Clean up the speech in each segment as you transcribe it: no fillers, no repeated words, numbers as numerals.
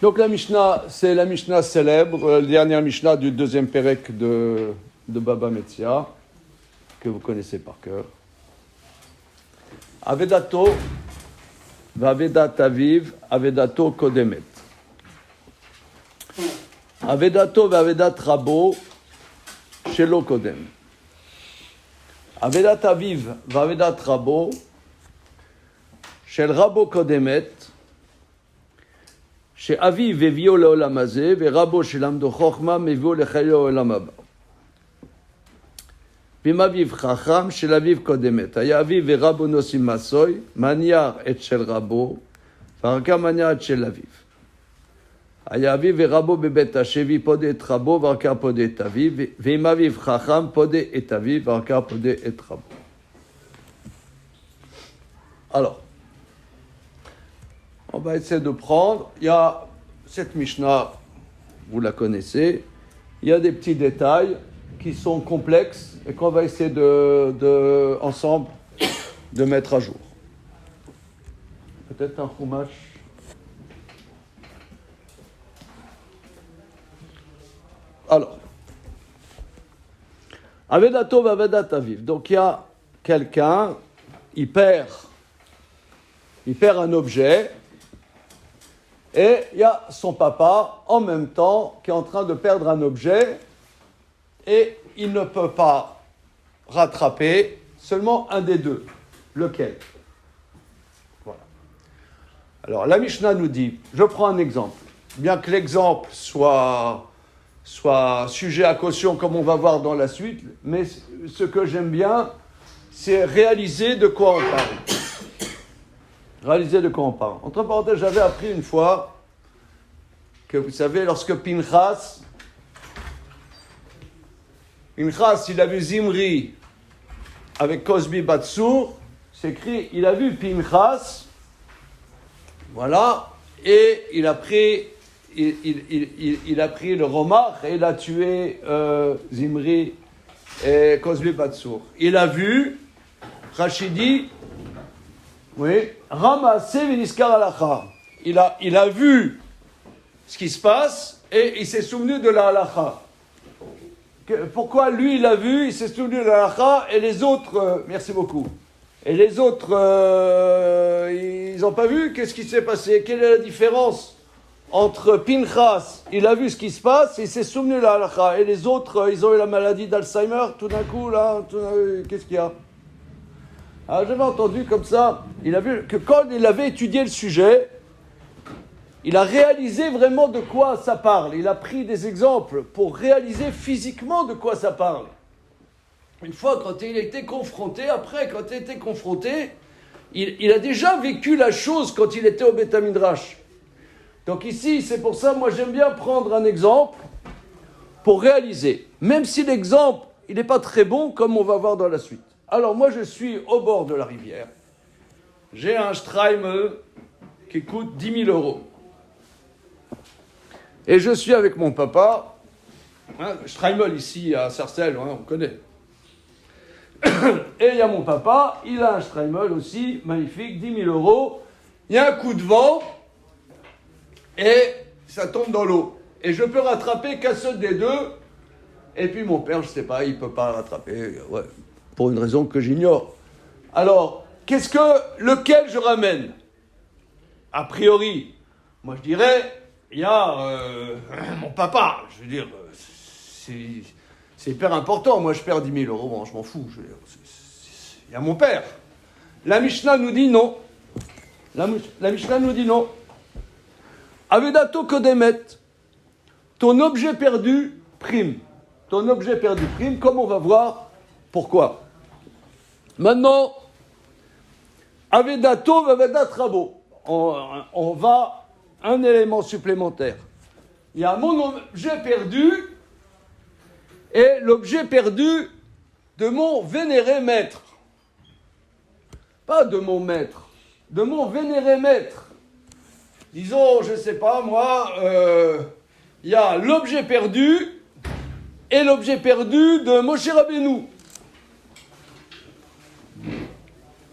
Donc la Mishnah, c'est la Mishnah célèbre, la dernière Mishnah du deuxième Pérec de Baba Metzia, que vous connaissez par cœur. Avedato, Vavedat Aviv, Avedato Kodemet. Avedato, Vavedat Rabo, Shelo Kodem. Avedat Aviv, Vavedat Rabo, Shel Rabo Kodemet, שאביו הביאו לעולם הזה, ורבו שלמדו חוכמה מביאו לחיי העולם הבא. ואם אביו חכם, של אביו קודמת. היה אביו ורבו נושאים מסוי, מניח את של רבו, ואחר כך מניח את של אביו. היה אביו ורבו בבית השבי, פודה את רבו, ואחר כך פודה את אביו, ואם אביו חכם, פודה את אביו, ואחר כך פודה את רבו. Alors, on va essayer de prendre, il y a cette Mishnah, vous la connaissez, il y a des petits détails qui sont complexes et qu'on va essayer ensemble de mettre à jour. Peut-être un chumash. Alors, Avedato Vavedat Aviv. Donc il y a quelqu'un, il perd un objet. Et il y a son papa, en même temps, qui est en train de perdre un objet, et il ne peut pas rattraper seulement un des deux. Lequel ? Voilà. Alors, la Mishnah nous dit, je prends un exemple, bien que l'exemple soit sujet à caution, comme on va voir dans la suite, mais ce que j'aime bien, c'est réaliser de quoi on parle. Réaliser de quoi on parle. Entre parenthèses, j'avais appris une fois que, vous savez, lorsque Pinchas, il a vu Zimri avec Cosbi Batsour, c'est écrit, il a vu Pinchas, voilà, et il a pris le romach et il a tué Zimri et Cosbi Batsour. Il a vu, Rachidi, oui, Ramassé Viniskar Halacha. Il a vu ce qui se passe et il s'est souvenu de la Halacha. Pourquoi lui il a vu, il s'est souvenu de la Halacha et les autres, merci beaucoup. Et les autres, ils n'ont pas vu qu'est-ce qui s'est passé. Quelle est la différence entre Pinchas, il a vu ce qui se passe et il s'est souvenu de la Halacha. Et les autres, ils ont eu la maladie d'Alzheimer, tout d'un coup, là, qu'est-ce qu'il y a ? Alors, j'avais entendu comme ça, il a vu que quand il avait étudié le sujet, il a réalisé vraiment de quoi ça parle. Il a pris des exemples pour réaliser physiquement de quoi ça parle. Une fois, quand il était confronté, il a déjà vécu la chose quand il était au Beth Midrash. Donc ici, c'est pour ça, moi j'aime bien prendre un exemple pour réaliser. Même si l'exemple, il n'est pas très bon, comme on va voir dans la suite. Alors moi je suis au bord de la rivière, j'ai un Streimel qui coûte 10 000 euros. Et je suis avec mon papa, Streimel ici à Sarcelles, on connaît. Et il y a mon papa, il a un Streimel aussi, magnifique, 10 000 euros. Il y a un coup de vent et ça tombe dans l'eau. Et je peux rattraper qu'un seul des deux. Et puis mon père, je ne sais pas, il ne peut pas rattraper, ouais. Pour une raison que j'ignore. Alors, lequel je ramène ? A priori, moi je dirais, il y a mon papa. Je veux dire, c'est hyper important. Moi je perds 10 000 euros, bon, je m'en fous. Je veux dire, il y a mon père. La Mishnah nous dit non. La Mishnah nous dit non. Avedato kodemet. Ton objet perdu prime. Ton objet perdu prime, comme on va voir pourquoi. Maintenant, Avedato Vavedat Rabo. On va un élément supplémentaire. Il y a mon objet perdu et l'objet perdu de mon vénéré maître. Pas de mon maître, de mon vénéré maître. Disons, je ne sais pas, moi, il y a l'objet perdu et l'objet perdu de Moshe Rabbeinu.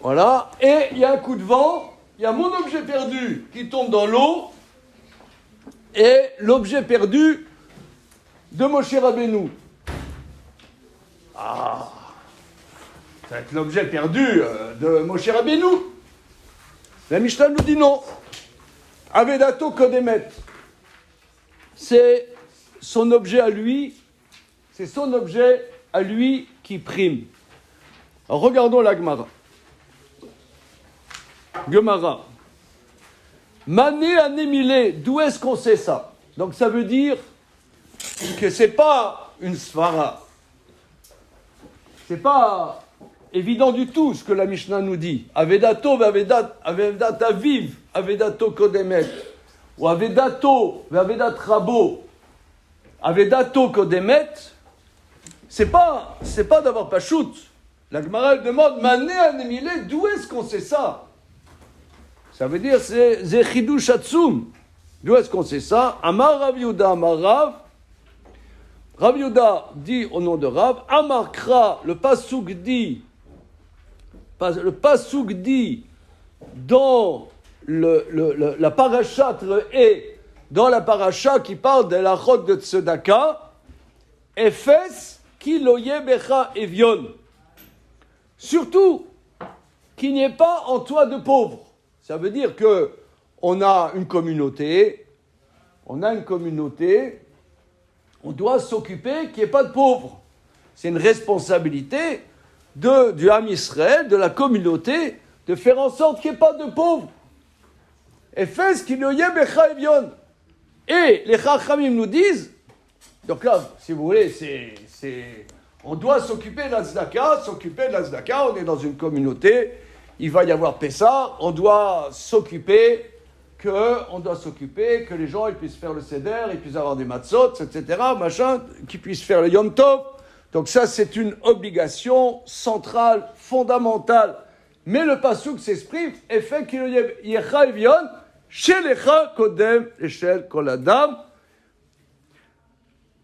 Voilà, et il y a un coup de vent, il y a mon objet perdu qui tombe dans l'eau, est l'objet perdu de Moshe Rabbeinu. Ah, ça va être l'objet perdu de Moshe Rabbeinu. La Mishnah nous dit non. Avedato Kodemet. C'est son objet à lui, c'est son objet à lui qui prime. Alors regardons la Gemara. Gemara. Mané anémilé, d'où est-ce qu'on sait ça? Donc ça veut dire que c'est pas une svara. C'est pas évident du tout ce que la Mishnah nous dit. Avedato avedat aviv, avedato kodemet. Ou avedato avedat rabo, avedato kodemet. C'est pas d'avoir pas shoot. La Gemara demande mané anémilé, d'où est-ce qu'on sait ça? Ça veut dire, c'est Chidush Atzum. D'où est-ce qu'on sait ça? Amar Rav Yehuda, Amar Rav. Rav Yehuda dit au nom de Rav. Amar Kra, le Pasuk dit dans la parasha et dans la parasha qui parle de la chod de Tzedaka, Efes ki lo ye becha evion. Surtout, qu'il n'y ait pas en toi de pauvres. Ça veut dire que on a une communauté, on doit s'occuper qu'il n'y ait pas de pauvres. C'est une responsabilité du Ham Israël, de la communauté, de faire en sorte qu'il n'y ait pas de pauvres. Et fais ce qu'il y ait becha evion. Et les Chachamim nous disent, donc là, si vous voulez, on doit s'occuper de la tzedaka, on est dans une communauté, il va y avoir Pessah, on doit s'occuper que les gens ils puissent faire le seder, ils puissent avoir des matzot, etc., qu'ils puissent faire le Yom Tov. Donc ça, c'est une obligation centrale, fondamentale. Mais le pasuk s'exprime, et fait qu'il y ait evion, shelecha kodem eshel kol adam.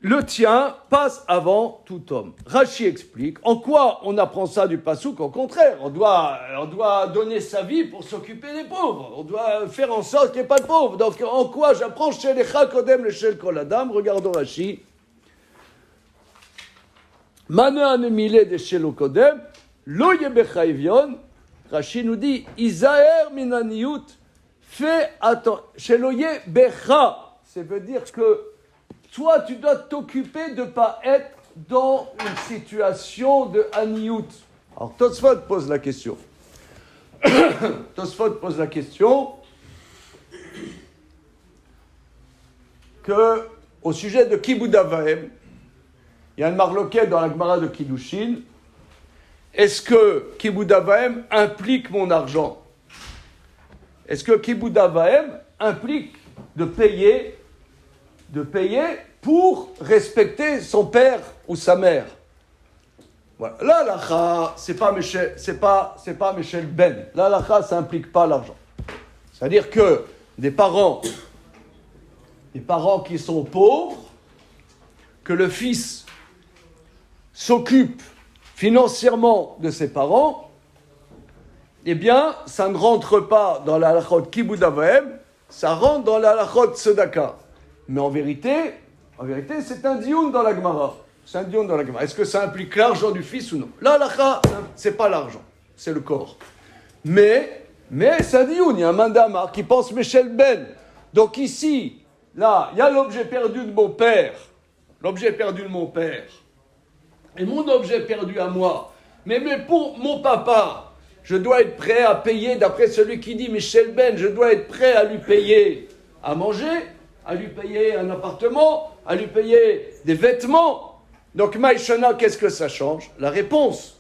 Le tien passe avant tout homme. Rashi explique en quoi on apprend ça du pasuk. Au contraire, on doit donner sa vie pour s'occuper des pauvres. On doit faire en sorte qu'il n'y ait pas de pauvres. Donc en quoi j'apprends shelecha kodem eshel kol adam? Regardons Rashi. Mana anemile de shelo kodem lo yebecha evion. Rashi nous dit Isaer minaniut, fais attention. Shelo yebecha, ça veut dire que toi, tu dois t'occuper de ne pas être dans une situation de aniyut. Alors, Tosfot pose la question. Que, au sujet de Kibud Avaim, il y a une marloquette dans la Gemara de Kiddushin. Est-ce que Kibud Avaim implique mon argent? Est-ce que Kibud Avaim implique de payer pour respecter son père ou sa mère? Voilà. L'halakha, c'est pas Michel Ben. L'halakha, ça implique pas l'argent. C'est-à-dire que des parents qui sont pauvres, que le fils s'occupe financièrement de ses parents, eh bien, ça ne rentre pas dans la halakha de Kibud Avaim, ça rentre dans la halakha de Tzedaka. Mais en vérité, c'est un dioun dans la Gemara. Est-ce que ça implique l'argent du fils ou non? La halakha, c'est pas l'argent, c'est le corps. Mais c'est un dioun, il y a un mandamar qui pense Michel Ben. Donc ici, là, il y a l'objet perdu de mon père. Et mon objet perdu à moi. Mais pour mon papa, je dois être prêt à payer, d'après celui qui dit Michel Ben, je dois être prêt à lui payer à manger, à lui payer un appartement, à lui payer des vêtements. Donc, Maïshana, qu'est-ce que ça change? La réponse,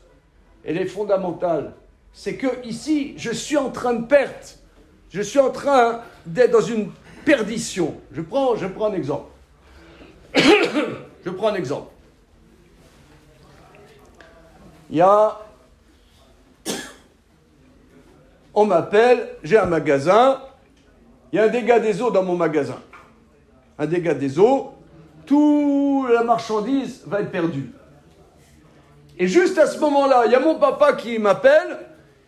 elle est fondamentale. C'est que ici, je suis en train de perdre. Je suis en train d'être dans une perdition. Je prends un exemple. On m'appelle, j'ai un magasin, il y a un dégât des eaux dans mon magasin. Toute la marchandise va être perdue. Et juste à ce moment-là, il y a mon papa qui m'appelle,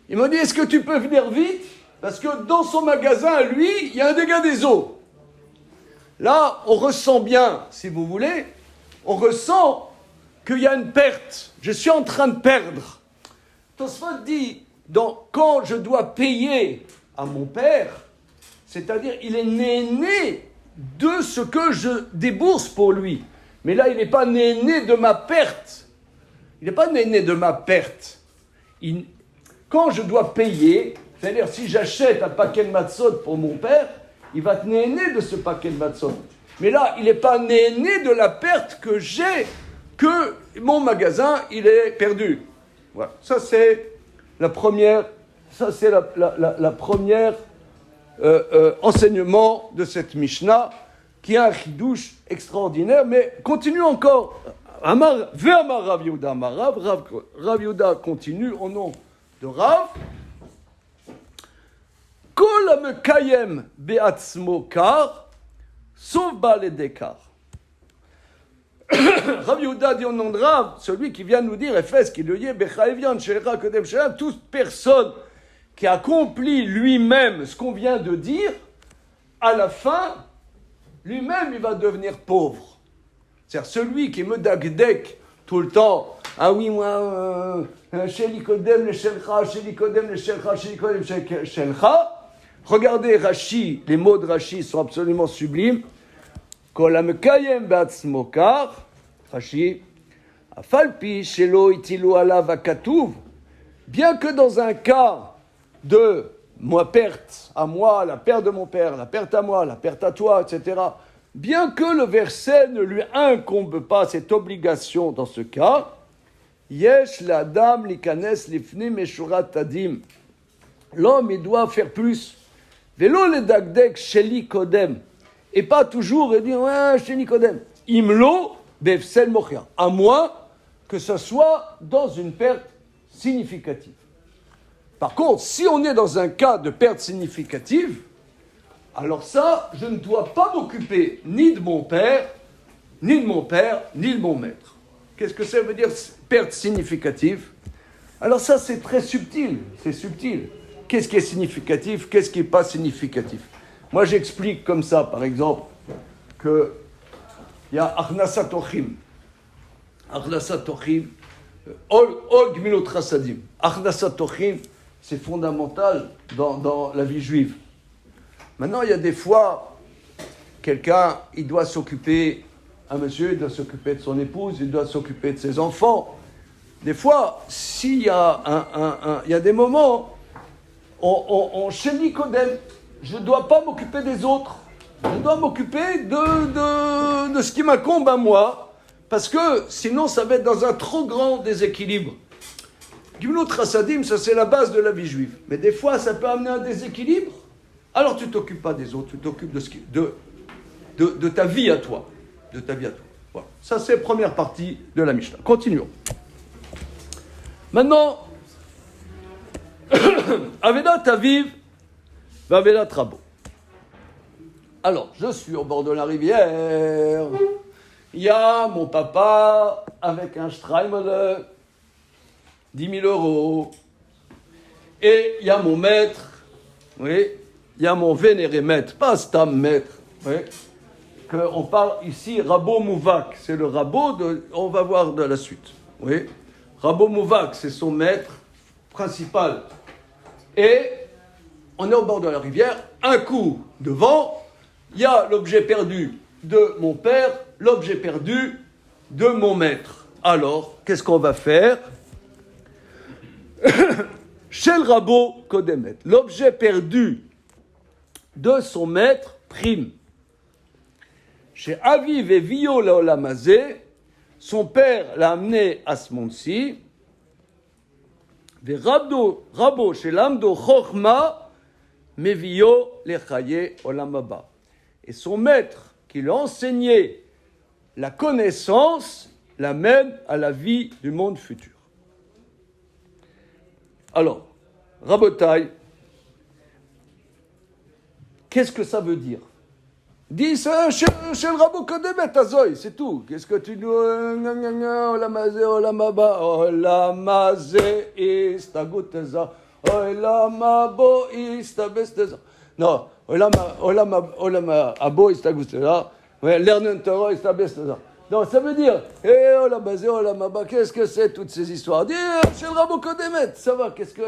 il m'a dit, est-ce que tu peux venir vite? Parce que dans son magasin, lui, il y a un dégât des eaux. Là, on ressent bien, si vous voulez, on ressent qu'il y a une perte. Je suis en train de perdre. Tosfot dit, quand je dois payer à mon père, c'est-à-dire il est né de ce que je débourse pour lui. Mais là, il n'est pas né de ma perte. Il n'est pas né de ma perte. Quand je dois payer, c'est-à-dire si j'achète un paquet de matzot pour mon père, il va être né de ce paquet de matzot. Mais là, il n'est pas né de la perte que j'ai, que mon magasin, il est perdu. Voilà. Ça, c'est la première, la première enseignement de cette Mishnah, qui a un chidouche extraordinaire, mais continue encore. Rav Yehuda Rav Yehuda continue au nom de Rav. Kol hamekayem be'atzmo kar, sauf Baal Dekar. Rav Yehuda dit au nom de Rav, celui qui vient nous dire, Efes, qui le yé, bechaevian, shelcha, kodem, shelcha, toute personne qui accomplit lui-même ce qu'on vient de dire, à la fin, lui-même, il va devenir pauvre. C'est-à-dire, celui qui me dagdek tout le temps, ah oui, moi, sheli kodem le shelcha, sheli kodem le shelcha, sheli kodem le shelcha. Regardez Rashi, les mots de Rashi sont absolument sublimes. Kol hamekayem be'atzmo kar, Rashi, afalpi shelo itilu alav hakatuv, bien que dans un cas de ma perte à moi, la perte de mon père, la perte à moi, la perte à toi, etc., bien que le verset ne lui incombe pas cette obligation dans ce cas, yesh l'adam likanes lifni meshurat tadim, l'homme il doit faire plus. Velo le dagdek sheli kodem, et pas toujours dire ouais sheli kodem. Imlo befsel mochia, à moins que ce soit dans une perte significative. Par contre, si on est dans un cas de perte significative, alors ça, je ne dois pas m'occuper ni de mon père, ni de mon maître. Qu'est-ce que ça veut dire perte significative? Alors ça, c'est très subtil, c'est subtil. Qu'est-ce qui est significatif, qu'est-ce qui n'est pas significatif? Moi, j'explique comme ça, par exemple, qu'il y a Achnasat Ochim. Achnasat Ochim, Ol Gmilot Chasadim. Achnasat Ochim, c'est fondamental dans la vie juive. Maintenant, il y a des fois, quelqu'un, il doit s'occuper, un monsieur, il doit s'occuper de son épouse, il doit s'occuper de ses enfants. Des fois, s'il y a il y a des moments, chez Nicodème, je ne dois pas m'occuper des autres. Je dois m'occuper de ce qui m'incombe à moi, parce que sinon, ça va être dans un trop grand déséquilibre. Gimlut Chassadim, ça c'est la base de la vie juive. Mais des fois, ça peut amener un déséquilibre. Alors tu ne t'occupes pas des autres, tu t'occupes de ta vie à toi. De ta vie à toi. Voilà. Ça c'est la première partie de la Mishnah. Continuons. Maintenant, Avedat Aviv, Avedat Rabo. Alors, je suis au bord de la rivière. Il y a mon papa avec un Streimele, 10 000 euros. Et il y a mon maître, oui, il y a mon vénéré maître, pas Stam maître, oui, qu'on parle ici Rabo Mouvak, c'est le Rabo, on va voir de la suite, oui. Rabo Mouvak, c'est son maître principal. Et on est au bord de la rivière, un coup de vent, il y a l'objet perdu de mon père, l'objet perdu de mon maître. Alors, qu'est-ce qu'on va faire? Chez le Rabo Kodemet, l'objet perdu de son maître prime. Chez Aviv et Vio Laolamazé, son père l'a amené à ce monde-ci. Rabo chez l'Amdo Chochma, Mevio Lechaye Olamaba. Et son maître qui lui a enseigné la connaissance l'amène à la vie du monde futur. Alors, Rabotai, qu'est-ce que ça veut dire? Dis ça chez le Rabo Kodemet Azoy, c'est tout. Qu'est-ce que tu dis? Olamazé, Olamaba, Olamazé, Istaguteza, Olamabo, Istabesteza. Non, Olam Abo ist là. Lernen Torah ist la beste. Non, ça veut dire, Olam Hazé, Olam Haba, qu'est-ce que c'est toutes ces histoires? Dis, chez le Rabo Kodemet, ça va, qu'est-ce que.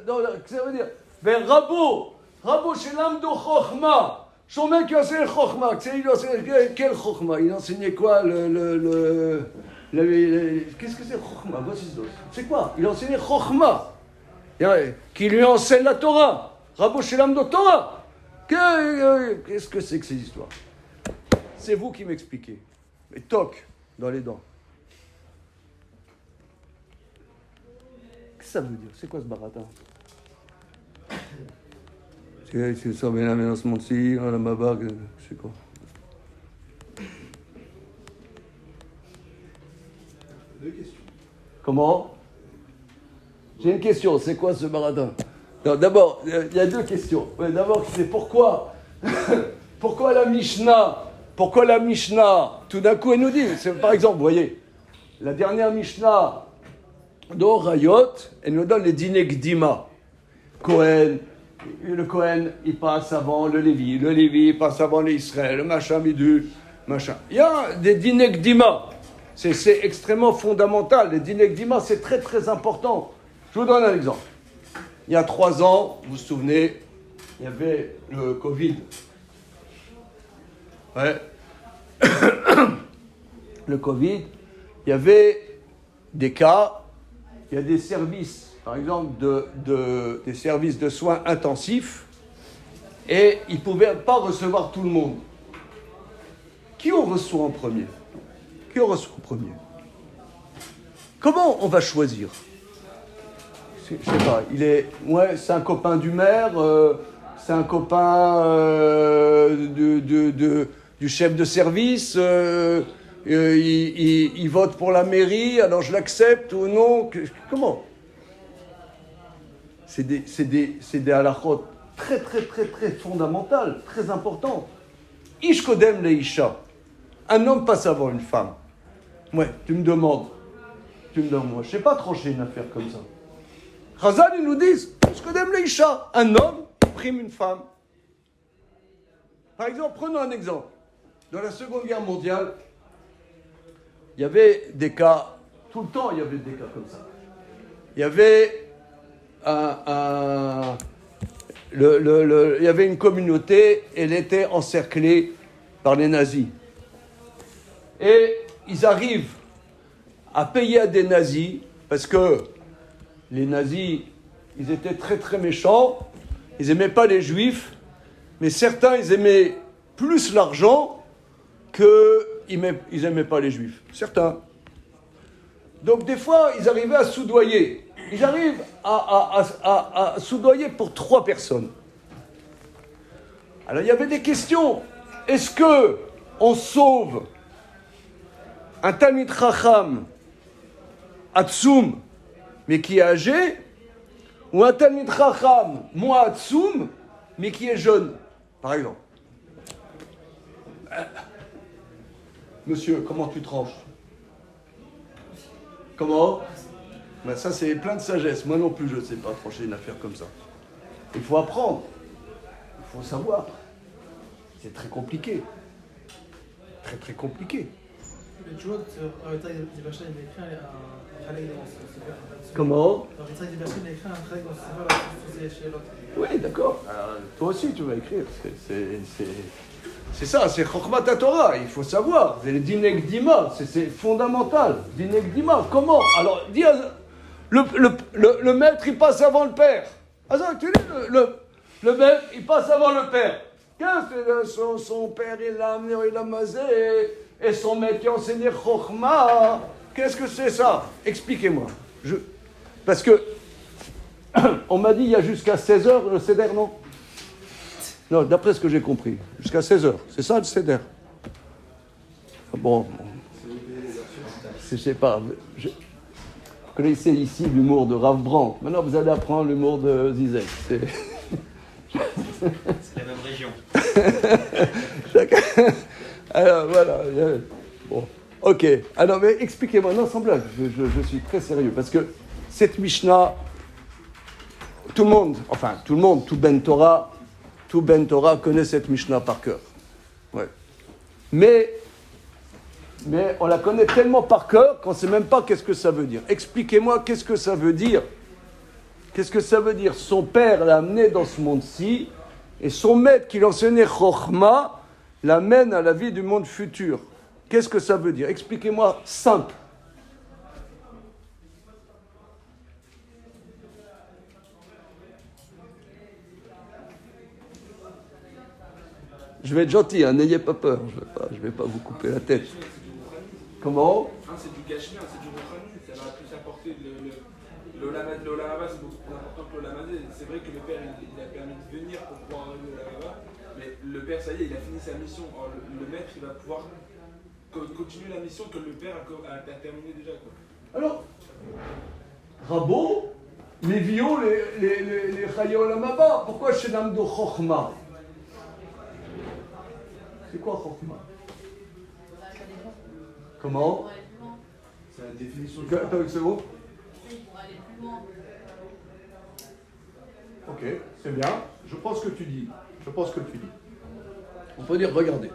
Non, ça veut dire, mais Rabo chez l'Amdo Chochma. Son mec qui enseignait Chochma, il enseignait quel Chochma? Il enseignait quoi qu'est-ce que c'est Chochma? C'est quoi? Il enseignait Chochma, qui lui enseigne la Torah. Rabo chez l'Amdo Torah. Qu'est-ce que c'est que ces histoires? C'est vous qui m'expliquez. Mais toc dans les dents. Qu'est-ce que ça veut dire? C'est quoi ce baratin? C'est ça, mais là, maintenant, ce monde-ci, la mabague, c'est quoi? Deux questions. Comment? J'ai une question, c'est quoi ce baratin? Non, d'abord, il y a deux questions. D'abord, c'est pourquoi la Mishnah, tout d'un coup, elle nous dit, par exemple, vous voyez, la dernière Mishnah d'Orayot, elle nous donne les dîners Gdima. Le Kohen, il passe avant le Lévi il passe avant l'Israël, le machin, bidule, machin. Il y a des dîners Gdima. C'est extrêmement fondamental. Les dîners Gdima, c'est très très important. Je vous donne un exemple. Il y a 3 ans, vous vous souvenez, il y avait le Covid. Ouais. Le Covid, il y avait des cas, il y a des services, par exemple, des services de soins intensifs, et ils ne pouvaient pas recevoir tout le monde. Qui on reçoit en premier? Comment on va choisir? Je sais pas, c'est un copain du maire, c'est un copain du chef de service, il vote pour la mairie, alors je l'accepte ou non? Comment? C'est des halachot très très très très fondamentales, très importantes. Ish kodem leisha. Un homme passe avant une femme. Ouais, tu me demandes, moi, je sais pas trancher une affaire comme ça. Chazal, ils nous disent, Ish kodem leisha. Un homme prime une femme. Par exemple, prenons un exemple. Dans la Seconde Guerre mondiale, il y avait des cas, tout le temps il y avait des cas comme ça. Il y avait il y avait une communauté, elle était encerclée par les nazis. Et ils arrivent à payer à des nazis, parce que les nazis, ils étaient très très méchants, ils n'aimaient pas les juifs, mais certains, ils aimaient plus l'argent qu'ils n'aimaient pas les juifs. Certains. Donc des fois, ils arrivaient à soudoyer. Ils arrivent à soudoyer pour 3 personnes. Alors il y avait des questions. Est-ce que on sauve un Talmid Chacham Atsum, mais qui est âgé, ou un Talmid Chacham moins Atsum, mais qui est jeune, par exemple? Monsieur, comment tu tranches? Comment? Ben ça, c'est plein de sagesse. Moi non plus, je ne sais pas trancher une affaire comme ça. Il faut apprendre. Il faut savoir. C'est très compliqué. Très, très compliqué. Comment? Oui, d'accord. Toi aussi, tu vas écrire. C'est ça, c'est Chokhmat Torah, il faut savoir. C'est le Dinek Dima, c'est fondamental. Dinek Dima, comment? Alors, dis, le maître, il passe avant le père. Alors, tu dis, le maître, il passe avant le père. Son père, il l'a amené, il l'a masé, et son maître qui a enseigné Chokhma. Qu'est-ce que c'est ça? Expliquez-moi. Parce que, on m'a dit, il y a jusqu'à 16h le Seder, non? Non, d'après ce que j'ai compris, jusqu'à 16h. C'est ça le Seder. Bon, je sais pas. Vous connaissez ici l'humour de Rav Brandt. Maintenant, vous allez apprendre l'humour de Zizek. C'est la même région. Alors, voilà. Bon, ok. Alors, mais expliquez-moi. Non, sans blague, je suis très sérieux. Parce que cette Mishnah, tout Ben Torah, tout Ben Torah connaît cette Mishnah par cœur. Ouais. Mais on la connaît tellement par cœur qu'on ne sait même pas qu'est-ce que ça veut dire. Expliquez-moi qu'est-ce que ça veut dire. Qu'est-ce que ça veut dire? Son père l'a amené dans ce monde-ci et son maître qui l'enseignait Chokhma l'amène à la vie du monde futur. Qu'est-ce que ça veut dire? Expliquez-moi simple. Je vais être gentil, hein, n'ayez pas peur. Je vais pas vous couper la tête. Comment? C'est du gashmi, c'est du Rochani. Ça va plus apporter l'Olamaba, c'est beaucoup plus important que l'Olamazé. C'est vrai que le père, il a permis de venir pour pouvoir arriver au Olamaba, mais le père, ça y est, il a fini sa mission. Or, le maître, il va pouvoir continuer la mission que le père a terminée déjà. Quoi. Alors, Rabot, les vios, les Chaya Olamaba, pourquoi chez Namdo Chokhma? C'est quoi Chokhma? Comment? C'est la définition du... Attends une seconde. Oui, pour aller plus loin. Ok, c'est bien. Je pense que tu dis. On peut dire, regardez.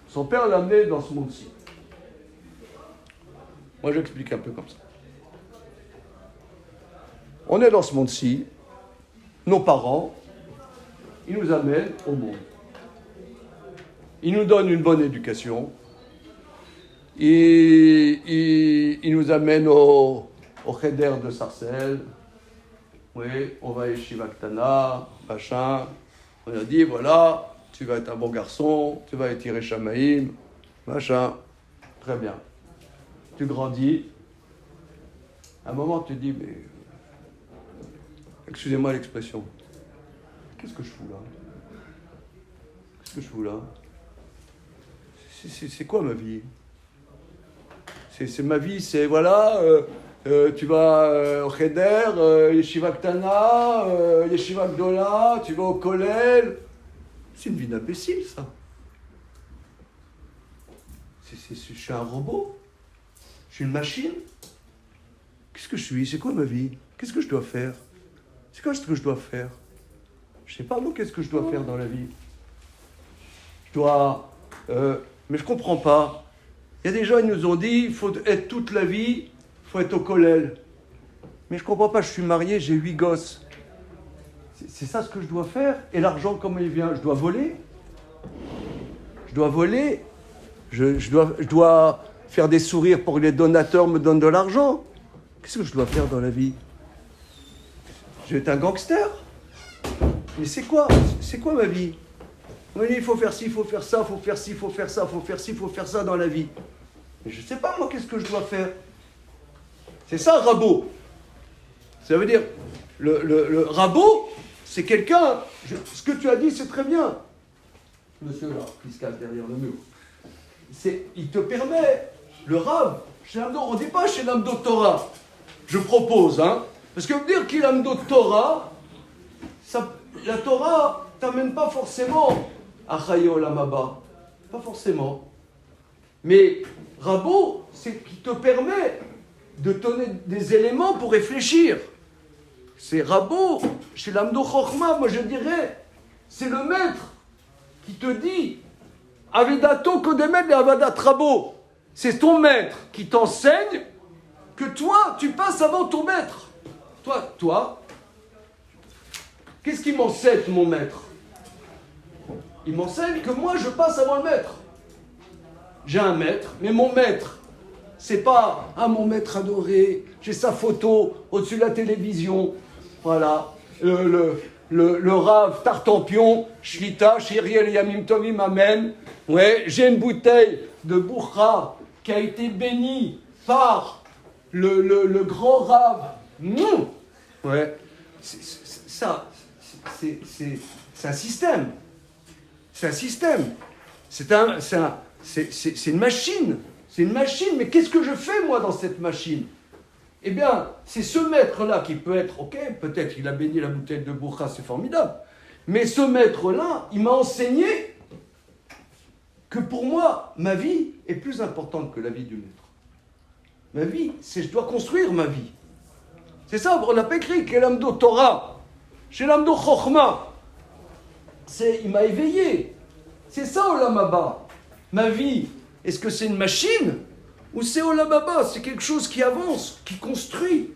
Son père l'a amené dans ce monde-ci. Moi, j'explique un peu comme ça. On est dans ce monde-ci. Nos parents, ils nous amènent au monde. Ils nous donnent une bonne éducation. Ils nous amènent au Cheder de Sarcelles. Oui, on va à Yeshiva Ktana, machin. On a dit, voilà, tu vas être un bon garçon, tu vas être Yireh Shamayim, machin. Très bien. Tu grandis. À un moment, tu te dis, mais... Excusez-moi l'expression. Qu'est-ce que je fous là? C'est quoi ma vie? C'est ma vie, c'est voilà, tu vas au Cheder, Yeshiva Ktana, Yeshiva Gdola, tu vas au Kollel. C'est une vie d'imbécile, ça. Je suis un robot? Je suis une machine? Qu'est-ce que je suis? C'est quoi ma vie? Qu'est-ce que je dois faire? C'est quoi ce que je dois faire? Je sais pas, moi, qu'est-ce que je dois faire dans la vie? Je dois... mais je comprends pas. Il y a des gens, ils nous ont dit, il faut être toute la vie, il faut être au Kollel. Mais je comprends pas, je suis marié, j'ai 8 gosses. C'est ça ce que je dois faire? Et l'argent, comment il vient? Je dois voler? Je dois faire des sourires pour que les donateurs me donnent de l'argent? Qu'est-ce que je dois faire dans la vie? Je vais être un gangster? Mais c'est quoi ma vie? On m'a dit, il faut faire ci, il faut faire ça, il faut faire ci, il faut faire ça, il faut faire ci, il faut faire ça dans la vie. Mais je ne sais pas, moi, qu'est-ce que je dois faire? C'est ça, Rabot. Ça veut dire, le Rabot, c'est quelqu'un... Ce que tu as dit, c'est très bien. Monsieur, là, qui se cache derrière le mur. Il te permet, le Rav, on ne dit pas chez l'Amdo Torah. Je propose, hein. Parce que dire qu'il a l'Amdo Torah, la Torah t'amène pas forcément à Chaya Olamaba. Pas forcément. Mais Rabot, c'est qui te permet de donner des éléments pour réfléchir. C'est Rabot, chez l'Amdo Chokhma, moi je dirais, c'est le maître qui te dit Avedato Kodemet le Avadat Rabot. C'est ton maître qui t'enseigne que toi, tu passes avant ton maître. Toi, qu'est-ce qu'il m'enseigne, mon maître? Il m'enseigne que moi, je passe avant le maître. J'ai un maître, mais mon maître, c'est pas mon maître adoré, j'ai sa photo au-dessus de la télévision. Voilà. Le Rav Tartampion, Shlita, Shiriel Yamim Tovim, Amen. Ouais, j'ai une bouteille de Bourra qui a été bénie par le grand Rav. Ouais. C'est un système. C'est un système. C'est une machine. C'est une machine. Mais qu'est-ce que je fais, moi, dans cette machine? Eh bien, c'est ce maître-là qui peut être, ok, peut-être il a béni la bouteille de Bourra, c'est formidable. Mais ce maître-là, il m'a enseigné que pour moi, ma vie est plus importante que la vie du maître. Ma vie, je dois construire ma vie. C'est ça, on n'a pas écrit Kelamdo Torah. Chez l'Amdo Chochma, il m'a éveillé. C'est ça, Olam Haba. Ma vie, est-ce que c'est une machine ou c'est Olam Haba? C'est quelque chose qui avance, qui construit.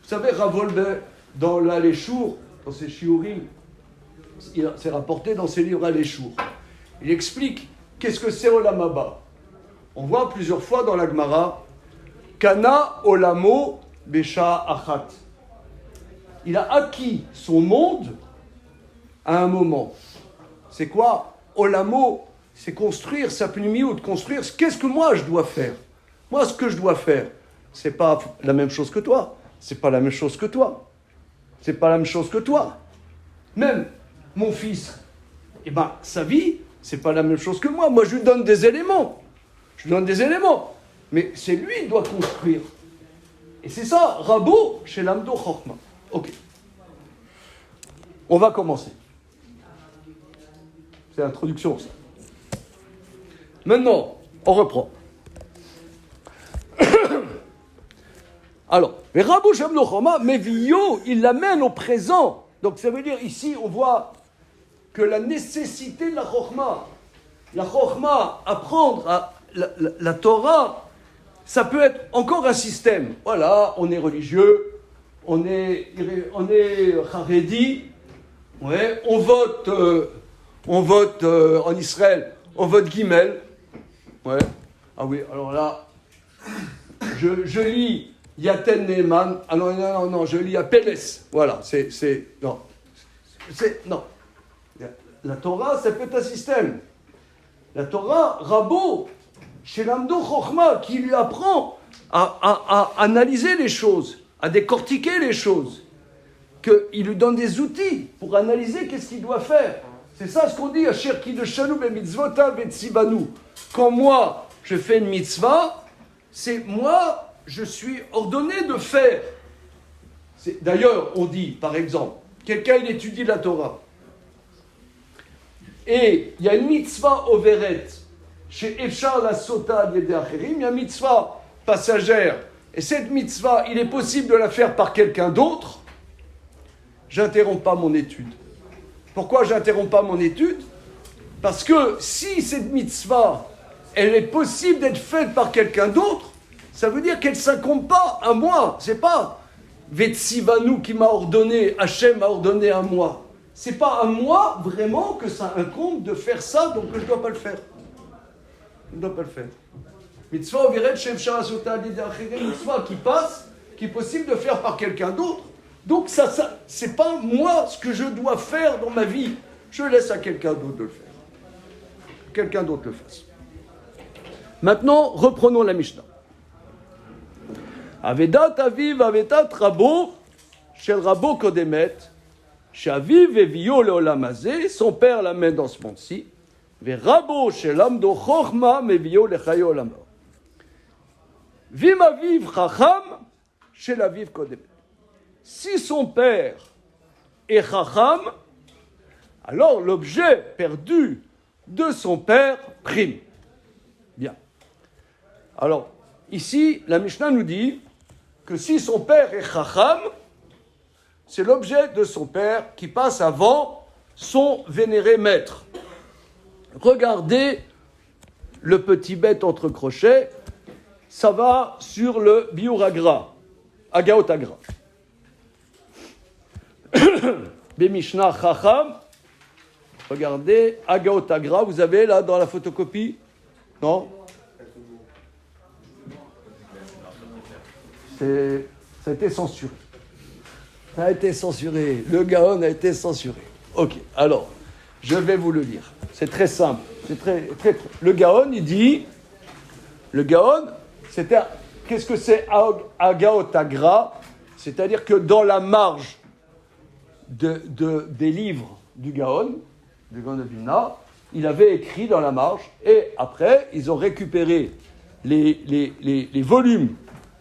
Vous savez, Rav Wolbe, dans l'Aléchour, dans ses shiurim, c'est rapporté dans ses livres Aléchour. Il explique qu'est-ce que c'est Olam Haba. On voit plusieurs fois dans la Gemara, Kana Olamo Besha Achat. Il a acquis son monde à un moment. C'est quoi? Olamo, c'est construire, ça peut de construire. Qu'est-ce que moi je dois faire? Moi, ce que je dois faire, c'est pas la même chose que toi. C'est pas la même chose que toi. C'est pas la même chose que toi. Même mon fils, sa vie, c'est pas la même chose que moi. Moi, je lui donne des éléments. Mais c'est lui qui doit construire. Et c'est ça, Rabo, chez l'Amdo Chochma. Ok. On va commencer. C'est l'introduction, ça. Maintenant, on reprend. Alors, mais Rabo chez l'Amdo Chochma, mais Vio, il l'amène au présent. Donc ça veut dire, ici, on voit que la nécessité de la Chochma, apprendre la Torah, ça peut être encore un système. Voilà, on est religieux, on est Haredi, ouais, on vote en Israël, on vote Gimel. Ouais. Ah oui, alors là, je lis Yaten Neeman. Ah non, je lis Apelles. Voilà, non. La Torah, ça peut être un système. La Torah, Rabo, chez l'Amdo Chochma, qui lui apprend à analyser les choses, à décortiquer les choses, qu'il lui donne des outils pour analyser qu'est-ce qu'il doit faire. C'est ça ce qu'on dit à Cherki de Shanu be mitzvota vetzivanu. Quand moi, je fais une mitzvah, c'est moi, je suis ordonné de faire. D'ailleurs, on dit, par exemple, quelqu'un il étudie la Torah, et il y a une mitzvah overet, chez Efshar la Sota Yedei Acherim, il y a une mitzvah passagère, et cette mitzvah, il est possible de la faire par quelqu'un d'autre, j'interromps pas mon étude. Pourquoi j'interromps pas mon étude? Parce que si cette mitzvah, elle est possible d'être faite par quelqu'un d'autre, ça veut dire qu'elle ne s'incombe pas à moi. C'est pas Vetsivanu qui m'a ordonné, Hachem m'a ordonné à moi. C'est pas à moi vraiment que ça incombe de faire ça, donc je ne dois pas le faire. Je ne dois pas le faire. Mitzvah overet shem sharasota d'idachirem, mitzvah qui passe, qui est possible de faire par quelqu'un d'autre. Donc ça, c'est pas moi ce que je dois faire dans ma vie. Je laisse à quelqu'un d'autre de le faire. Quelqu'un d'autre le fasse. Maintenant, reprenons la Mishnah. Avedat aviv avetat rabo shel rabo kodemet. Shaviv evio leolam hazeh, son père l'amène dans ce monde-ci. Ve rabo shel amdo chochma mevio lechayo olam haba. Vim aviv chacham shel aviv kodemet. Si son père est chacham, alors l'objet perdu de son père prime. Bien. Alors, ici, la Mishnah nous dit que si son père est chacham, c'est l'objet de son père qui passe avant son vénéré maître. Regardez le petit bête entre crochets, ça va sur le Biur Agra, Agaot Agra. Bemishna chacham, regardez, Agaot Agra, vous avez là dans la photocopie? Non? Ça a été censuré. Ça a été censuré. Le Gaon a été censuré. Ok, alors, je vais vous le lire. C'est très simple. C'est très. Le Gaon, il dit. Le Gaon, qu'est-ce que c'est Agaot Agra? C'est-à-dire que dans la marge des livres du Gaon de Vilna, il avait écrit dans la marge, et après, ils ont récupéré les volumes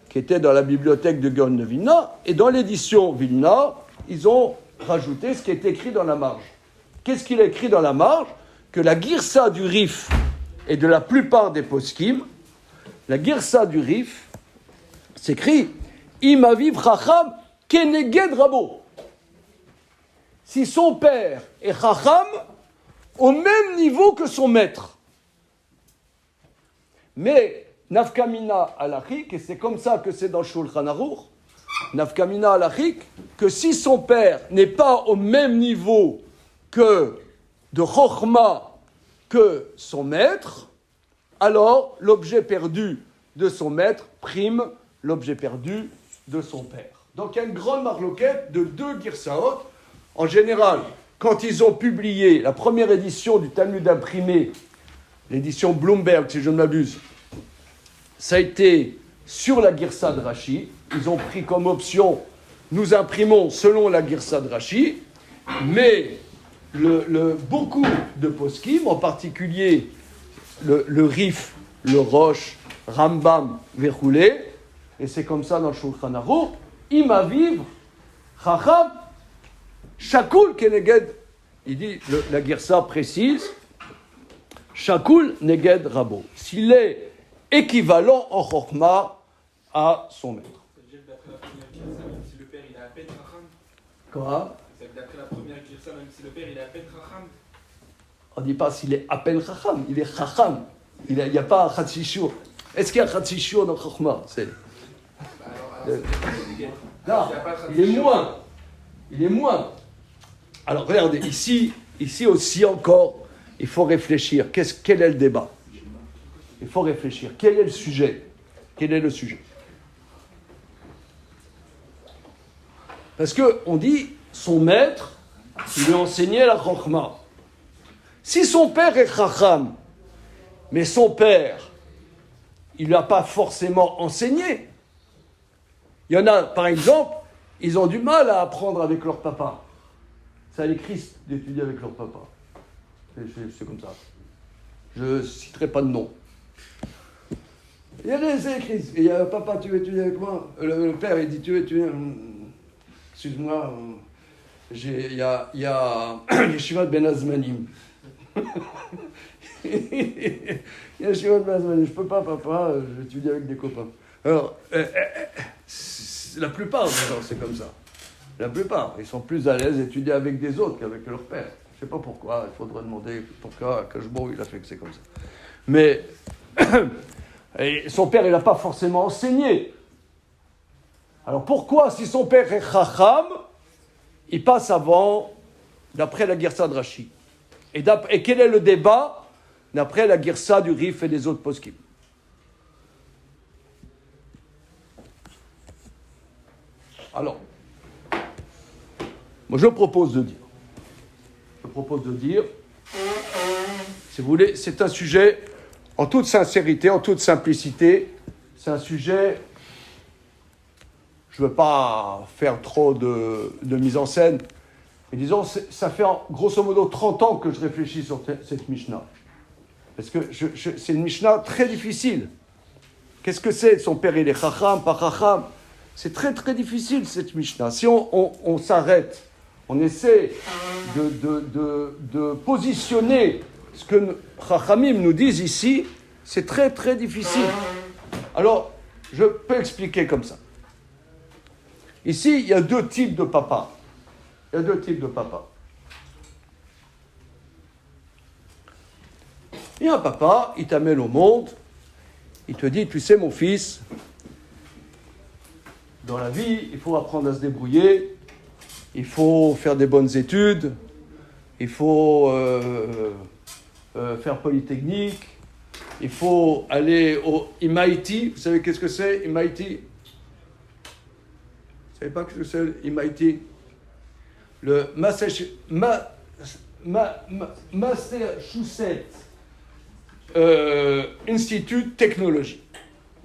qui étaient dans la bibliothèque de Gaon de Vilna, et dans l'édition Vilna, ils ont rajouté ce qui est écrit dans la marge. Qu'est-ce qu'il a écrit dans la marge? Que la girsa du Rif et de la plupart des poskim, la girsa du Rif s'écrit Im aviv chacham keneged rabo. si son père est chacham au même niveau que son maître. Mais nafkamina alachik, et c'est comme ça que c'est dans Shulchan Aruch, nafkamina alachik, que si son père n'est pas au même niveau que de chokhma que son maître, alors l'objet perdu de son maître prime l'objet perdu de son père. Donc il y a une grande marloquette de deux girsaot. En général, quand ils ont publié la première édition du Talmud imprimé, l'édition Bloomberg, si je ne m'abuse, ça a été sur la girsa de Rashi. Ils ont pris comme option, nous imprimons selon la girsa de Rashi, mais beaucoup de poskim, en particulier le Rif, le Roche, Rambam, Verhoulé, et c'est comme ça dans Shulchan Aruch, Ima vivre, Chacham, Shakul Keneged, il dit, la Girsa précise, Shakul Neged Rabo, s'il est équivalent en Chokhma à son maître. Ça veut dire que d'après la première Girsa, même si le père il est à peine Chacham. Quoi? Ça veut dire que d'après la première Girsa, même si le père il est à peine Chacham. On ne dit pas s'il est à peine Chacham, il est Chacham. Il n'y a pas un Chatzishur. Est-ce qu'il y a un Chatzishur dans Chokhma? Non, il est moins. Il est moins. Alors regardez, ici aussi encore, il faut réfléchir. Quel est le débat? Il faut réfléchir. Quel est le sujet? Quel est le sujet? Parce qu'on dit, son maître, il lui enseignait la Chokhma. Si son père est Chacham, mais son père, il ne lui a pas forcément enseigné. Il y en a, par exemple, ils ont du mal à apprendre avec leur papa. Ça les Christ d'étudier avec leur papa. C'est comme ça. Je ne citerai pas de nom. Il y a des écrits. Il y a papa, tu veux étudier avec moi? Le père, il dit, tu veux étudier? Excuse-moi, il y a Yeshiva Ben Azmanim. Il y a Yeshiva Ben Azmanim. Je ne peux pas, papa, j'étudie avec des copains. Alors, la plupart des gens, c'est comme ça. La plupart, ils sont plus à l'aise d'étudier avec des autres qu'avec leur père. Je ne sais pas pourquoi, il faudrait demander pourquoi Kashbo, il a fait que c'est comme ça. Mais et son père, il n'a pas forcément enseigné. Alors pourquoi, si son père est Chacham, il passe avant, d'après la Girsa de Rashi? Et quel est le débat d'après la Girsa du Rif et des autres poskim? Alors, moi je propose de dire, si vous voulez, c'est un sujet, en toute sincérité, en toute simplicité, c'est un sujet, je ne veux pas faire trop de mise en scène, mais disons, ça fait grosso modo 30 ans que je réfléchis sur cette Mishnah. Parce que c'est une Mishnah très difficile. Qu'est-ce que c'est? Son père, il est Chacham, pas Chacham? C'est très très difficile cette Mishnah. Si on s'arrête, on essaie de positionner ce que Chachamim nous disent ici, c'est très très difficile. Alors, je peux expliquer comme ça. Ici, il y a deux types de papas. Il y a un papa, il t'amène au monde, il te dit, tu sais mon fils, dans la vie, il faut apprendre à se débrouiller, il faut faire des bonnes études, il faut faire Polytechnique, il faut aller au MIT. Vous savez qu'est-ce que c'est, MIT? Vous savez pas ce que c'est, MIT? Le Massachusetts Institute Technology.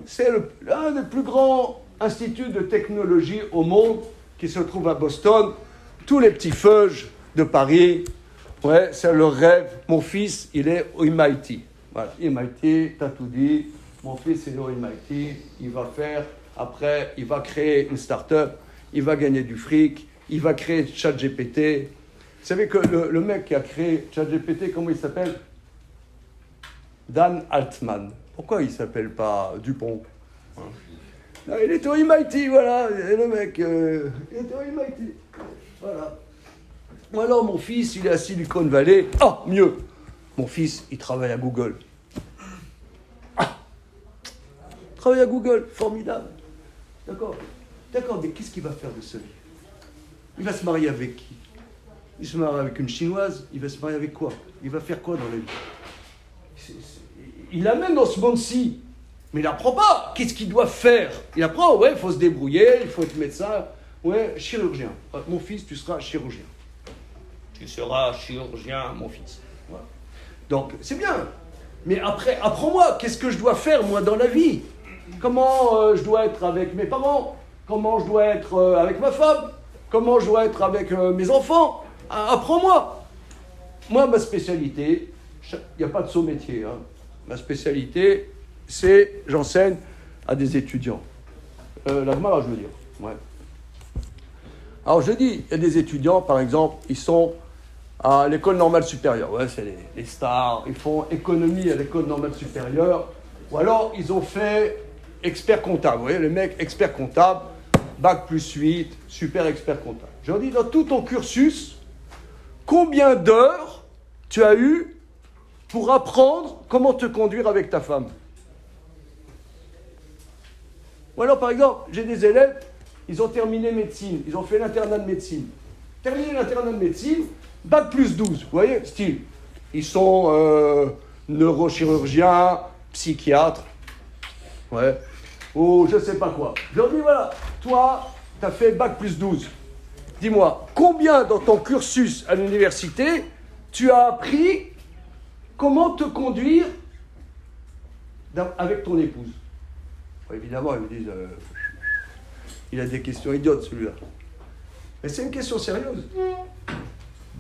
C'est l'un des plus grands instituts de technologie au monde qui se trouve à Boston. Tous les petits feuges de Paris, ouais, c'est leur rêve. Mon fils, il est au MIT. Voilà, MIT, t'as tout dit. Mon fils, il est au MIT. Il va faire, après, il va créer une start-up. Il va gagner du fric. Il va créer ChatGPT. Vous savez que le mec qui a créé ChatGPT, comment il s'appelle? Dan Altman. Pourquoi il ne s'appelle pas Dupont? Non, il est au MIT, voilà. Et le mec, il est au MIT. Voilà. Ou alors, mon fils, il est à Silicon Valley. Ah, mieux. Mon fils, il travaille à Google. Ah, il travaille à Google, formidable. D'accord, mais qu'est-ce qu'il va faire de sa vie? Il va se marier avec qui? Il se marie avec une Chinoise, il va se marier avec quoi? Il va faire quoi dans la vie? Il amène dans ce monde-ci, mais il n'apprend pas. Qu'est-ce qu'il doit faire? Il apprend, ouais, il faut se débrouiller, il faut être médecin, ouais, chirurgien. Mon fils, tu seras chirurgien. Tu seras chirurgien, mon fils. Voilà. Donc, c'est bien. Mais après, apprends-moi, qu'est-ce que je dois faire, moi, dans la vie? Comment je dois être avec mes parents? Comment je dois être avec ma femme? Comment je dois être avec mes enfants? Apprends-moi. Moi, ma spécialité, il n'y a pas de saut métier. Hein. Ma spécialité, c'est j'enseigne à des étudiants. La Gemara, je veux dire. Ouais. Alors, je dis, il y a des étudiants, par exemple, ils sont à l'école normale supérieure. Ouais, c'est les stars. Ils font économie à l'école normale supérieure. Ou alors, ils ont fait expert comptable. Vous voyez, les mecs, expert comptable, bac plus 8, super expert comptable. Je leur dis, dans tout ton cursus, combien d'heures tu as eu pour apprendre comment te conduire avec ta femme? Ou alors, par exemple, j'ai des élèves, ils ont terminé médecine, ils ont fait l'internat de médecine. Terminé l'internat de médecine, bac plus 12, vous voyez, style. Ils sont neurochirurgiens, psychiatres, ouais, ou je sais pas quoi. Je leur dis, voilà, toi, tu as fait bac plus 12. Dis-moi, combien dans ton cursus à l'université, tu as appris comment te conduire avec ton épouse? Bon, évidemment, ils me disent, il a des questions idiotes celui-là. Mais c'est une question sérieuse.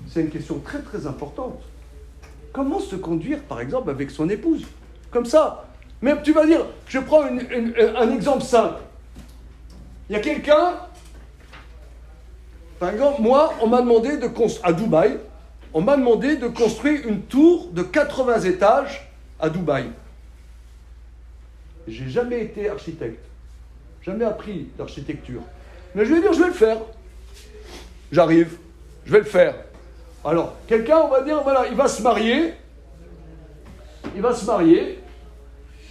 C'est une question très très importante. Comment se conduire, par exemple, avec son épouse? Comme ça. Même tu vas dire, je prends un exemple simple. Il y a quelqu'un, par exemple, moi, on m'a demandé de construire, à Dubaï, on m'a demandé de construire une tour de 80 étages à Dubaï. J'ai jamais été architecte. Jamais appris l'architecture. Mais je vais dire, je vais le faire. J'arrive, je vais le faire. Alors, quelqu'un, on va dire, voilà, il va se marier,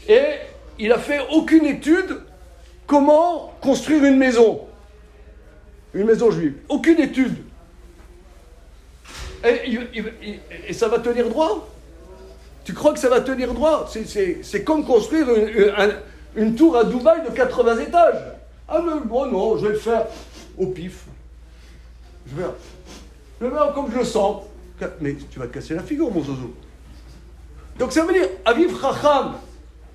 et il n'a fait aucune étude comment construire une maison juive. Aucune étude. Et ça va tenir droit? Tu crois que ça va tenir droit? C'est comme construire une tour à Dubaï de 80 étages. Ah mais bon, non, je vais le faire au pif. Je vais le faire comme je le sens. Mais tu vas te casser la figure, mon zozo. Donc ça veut dire, Aviv Chacham,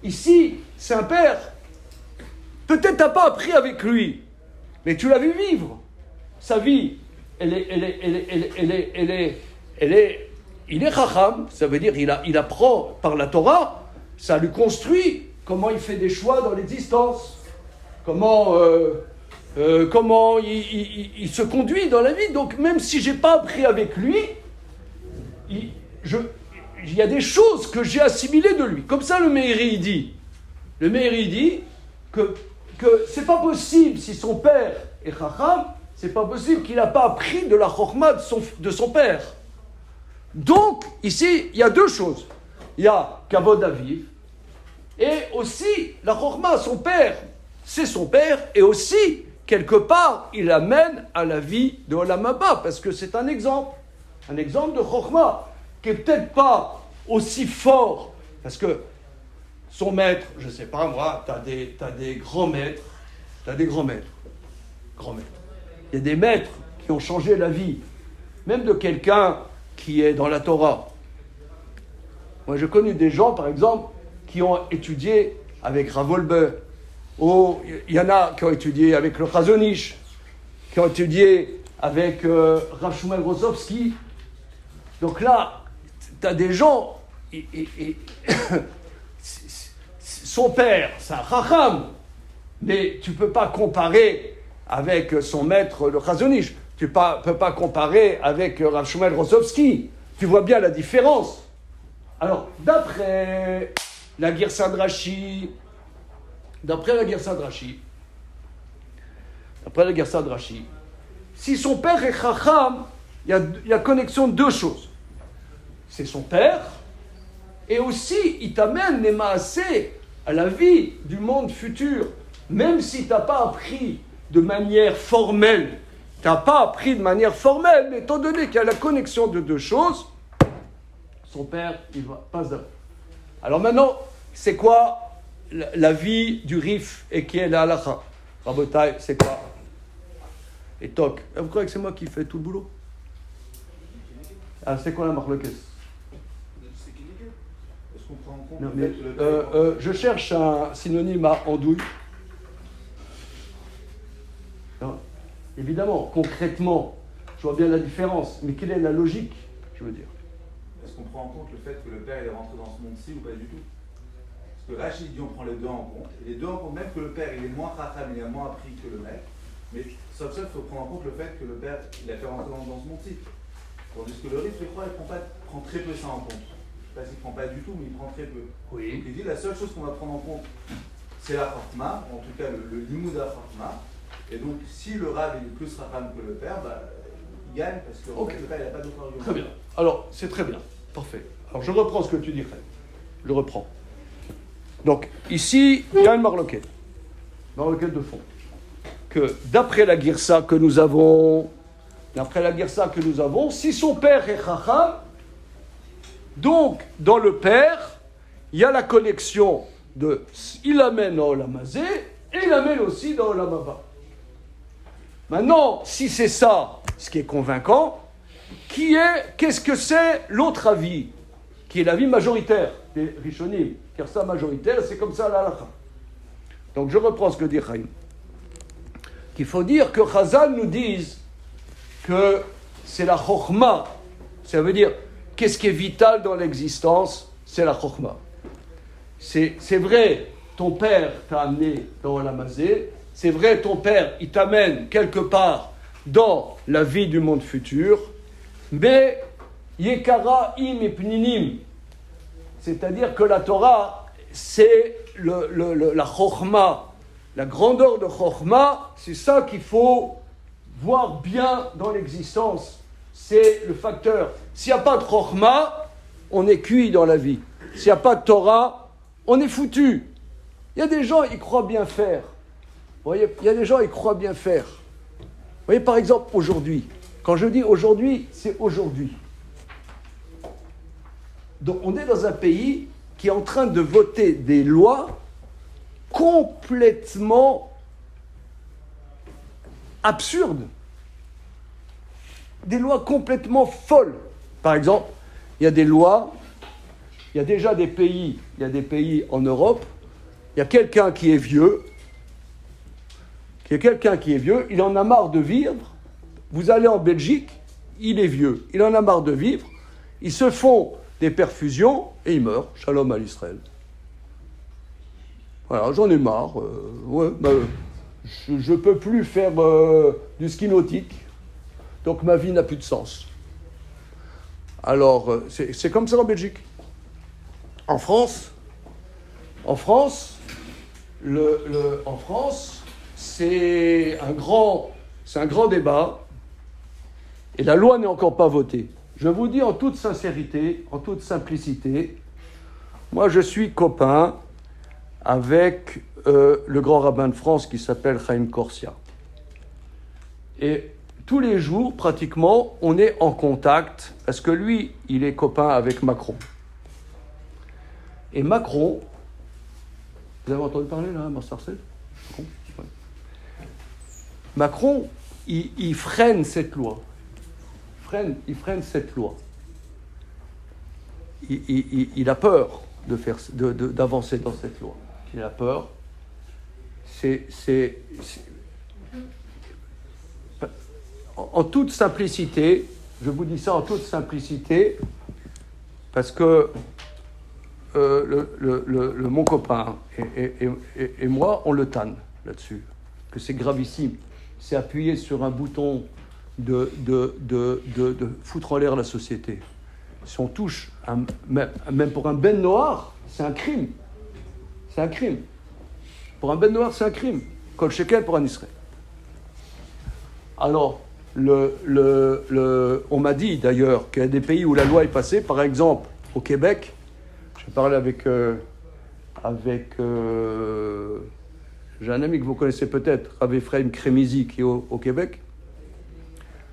ici, c'est un père. Peut-être tu n'as pas appris avec lui, mais tu l'as vu vivre. Sa vie, il est Chacham, ça veut dire il apprend par la Torah, ça lui construit comment il fait des choix dans l'existence, comment il se conduit dans la vie. Donc même si je n'ai pas appris avec lui, il y a des choses que j'ai assimilées de lui. Comme ça, le Meiri dit. Le Meiri dit que c'est pas possible, si son père est Chacham, c'est pas possible qu'il n'a pas appris de la Chokhma de son père. Donc, ici, il y a deux choses. Il y a Kavod Aviv, et aussi la Chokhma, son père, c'est son père, et aussi, quelque part, il amène à la vie de Olam Haba, parce que c'est un exemple de Chokhma, qui est peut-être pas aussi fort, parce que son maître, je sais pas moi, t'as des grands maîtres, il y a des maîtres qui ont changé la vie, même de quelqu'un qui est dans la Torah. Moi, j'ai connu des gens, par exemple, qui ont étudié avec Rav Wolbe, ou il y en a qui ont étudié avec le Chazon Ish, qui ont étudié avec Rav Shmuel Grozovsky. Donc là, tu as des gens, son père, c'est un Chacham, mais tu ne peux pas comparer avec son maître, le Chazon Ish. Tu ne peux pas comparer avec Rav Shmuel Grozovsky. Tu vois bien la différence. Alors, d'après la Girsa de Rashi, si son père est Chacham, il y a connexion de deux choses. C'est son père, et aussi, il t'amène les maasés à la vie du monde futur. Même si tu n'as pas appris de manière formelle, mais étant donné qu'il y a la connexion de deux choses, son père, il va pas d'abord. Alors maintenant, c'est quoi la vie du Rif et qui est la halakha? Rabotai, c'est quoi? Et toc. Vous croyez que c'est moi qui fais tout le boulot? Ah, c'est quoi la marloquette? Est-ce qu'on prend en compte Non, le mais, fait que le père... je cherche un synonyme à andouille. Non. Évidemment, concrètement, je vois bien la différence, mais quelle est la logique, je veux dire? Est-ce qu'on prend en compte le fait que le père est rentré dans ce monde-ci ou pas du tout? Parce que Rachid dit on prend les deux en compte, et les deux en compte, même que le père il est moins racham, il a moins appris que le mec, mais sauf ça, il faut prendre en compte le fait que le père il a fait rentrer dans ce monde-ci. Tandis que le Rif, je crois, il prend très peu ça en compte. Je ne sais pas s'il ne prend pas du tout, mais il prend très peu. Oui. Donc il dit la seule chose qu'on va prendre en compte, c'est la Khartma, en tout cas le limoud à Khartma. Et donc si le Rav il est plus racham que le père, bah, il gagne parce que en fait, le père il n'a pas d'autre argument. Très bien. Alors, c'est très bien. Parfait. Alors, je reprends ce que tu dis, Khaled. Je reprends. Donc, ici, il y a une marloquette. Marloquette de fond. Que d'après la Girsa que nous avons, si son père est chacham, donc, dans le père, il y a la connexion de il amène dans Olam Hazé et il amène aussi dans Olam Haba. Maintenant, si c'est ça, ce qui est convaincant, qu'est-ce que c'est l'autre avis, qui est l'avis majoritaire des Rishonim, car ça majoritaire, c'est comme ça la halakha. Donc je reprends ce que dit Chaim. Qu'il faut dire que Chazal nous dise que c'est la chokhma, ça veut dire qu'est-ce qui est vital dans l'existence, c'est la chokhma. C'est vrai, ton père t'a amené dans Olam Hazé, c'est vrai, ton père, il t'amène quelque part dans la vie du monde futur, mais Yekara im et pninim, c'est-à-dire que la Torah, c'est la chokhma, la grandeur de chokhma, c'est ça qu'il faut voir bien dans l'existence, c'est le facteur. S'il n'y a pas de chokhma, on est cuit dans la vie. S'il n'y a pas de Torah, on est foutu. Il y a des gens, ils croient bien faire. Vous voyez, il y a des gens, ils croient bien faire. Vous voyez, par exemple, aujourd'hui. Quand je dis aujourd'hui, c'est aujourd'hui. Donc, on est dans un pays qui est en train de voter des lois complètement absurdes. Des lois complètement folles. Par exemple, il y a des lois, il y a déjà des pays, en Europe, il y a quelqu'un qui est vieux, il en a marre de vivre. Vous allez en Belgique, il est vieux, il en a marre de vivre, ils se font des perfusions et il meurt. Shalom à l'Israël. Voilà, j'en ai marre. Je ne peux plus faire du ski nautique, donc ma vie n'a plus de sens. Alors, c'est comme ça en Belgique. En France, c'est un grand débat, et la loi n'est encore pas votée. Je vous dis en toute sincérité, en toute simplicité, moi je suis copain avec le grand rabbin de France qui s'appelle Chaim Korsia. Et tous les jours, pratiquement, on est en contact, parce que lui, il est copain avec Macron. Et Macron, vous avez entendu parler là, Marcel ? Macron, il freine cette loi. Il freine cette loi. Il a peur d'avancer dans cette loi. Il a peur. En toute simplicité, je vous dis ça en toute simplicité, parce que mon copain et moi, on le tanne là-dessus, que c'est gravissime. C'est appuyer sur un bouton de foutre en l'air la société. Si on touche, même pour un ben noir, c'est un crime. C'est un crime. Pour un ben noir, c'est un crime. Kol shekel pour un Israël. Alors, on m'a dit d'ailleurs qu'il y a des pays où la loi est passée, par exemple au Québec. J'ai parlé avec j'ai un ami que vous connaissez peut-être, Rav Ephraim Crémizy, qui est au Québec.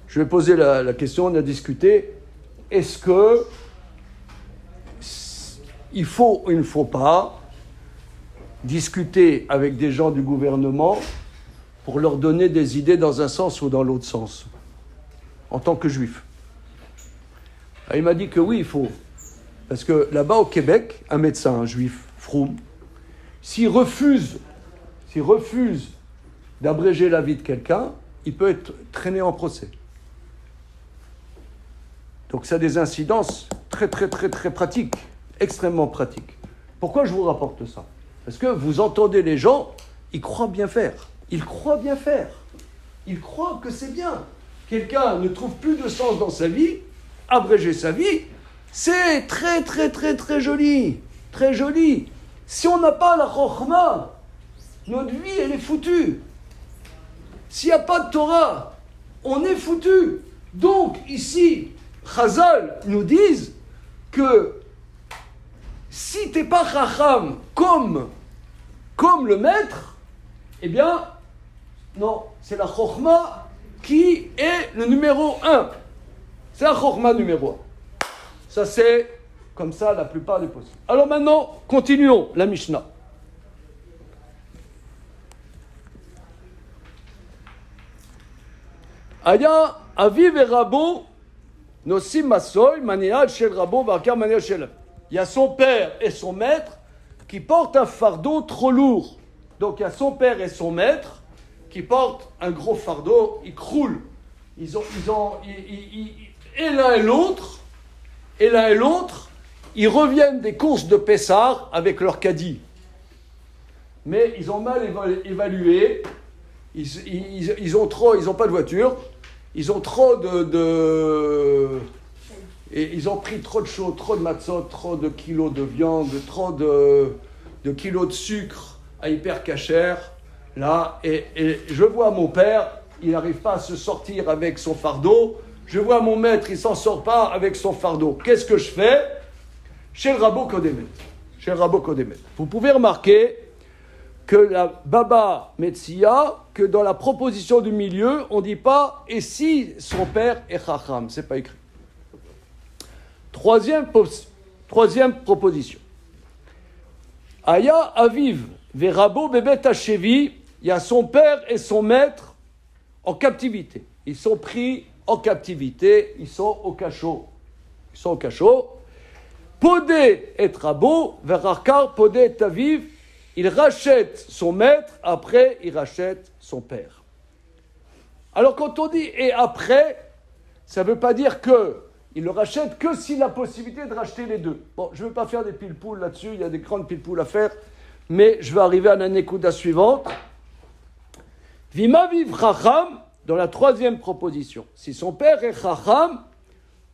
Je vais poser la question, on a discuté. Est-ce que il faut ou il ne faut pas discuter avec des gens du gouvernement pour leur donner des idées dans un sens ou dans l'autre sens, en tant que juif? Il m'a dit que oui, il faut. Parce que là-bas au Québec, un médecin, un juif, Froum, s'il refuse d'abréger la vie de quelqu'un, il peut être traîné en procès. Donc ça a des incidences très pratiques, extrêmement pratiques. Pourquoi je vous rapporte ça? Parce que vous entendez les gens, ils croient bien faire. Ils croient que c'est bien. Quelqu'un ne trouve plus de sens dans sa vie, abréger sa vie, c'est très joli. Très joli. Si on n'a pas la chokhma, notre vie, elle est foutue. S'il n'y a pas de Torah, on est foutu. Donc, ici, Chazal nous disent que si tu n'es pas chacham comme le maître, eh bien, non, c'est la chokhma qui est le numéro 1. C'est la chokhma numéro 1. Ça, c'est comme ça la plupart des possibles. Alors maintenant, continuons la Mishnah. Aya aviv et rabo nosim masoy manial shel rabo varkar manial shel. Il y a son père et son maître qui portent un fardeau trop lourd. Donc il y a son père et son maître qui portent un gros fardeau, ils croulent. Et l'un et l'autre, ils reviennent des courses de Pessar avec leur caddie. Mais ils ont mal évalué, ils ont pas de voiture, ils ont trop et ils ont pris trop de choses, trop de matzot, trop de kilos de viande, trop de kilos de sucre à hyper cacher. Là, et je vois mon père, il n'arrive pas à se sortir avec son fardeau. Je vois mon maître, il ne s'en sort pas avec son fardeau. Qu'est-ce que je fais? Chez le Rabbo Kodemet. Vous pouvez remarquer que la Baba Metsia, que dans la proposition du milieu, on ne dit pas « et si son père est Chacham », ce n'est pas écrit. Troisième proposition. Aya Aviv Verabo Bebet Hashevi, il y a son père et son maître en captivité. Ils sont pris en captivité, ils sont au cachot. Podé et Rabo, Verarkar, Podé et Aviv, il rachète son maître, après il rachète son père. Alors quand on dit et après, ça ne veut pas dire qu'il le rachète que s'il a la possibilité de racheter les deux. Bon, je ne veux pas faire des pile-poules là-dessus, il y a des grandes pile-poules à faire, mais je vais arriver à la nékouda suivante. Vimaviv Chacham, dans la troisième proposition. Si son père est Chacham,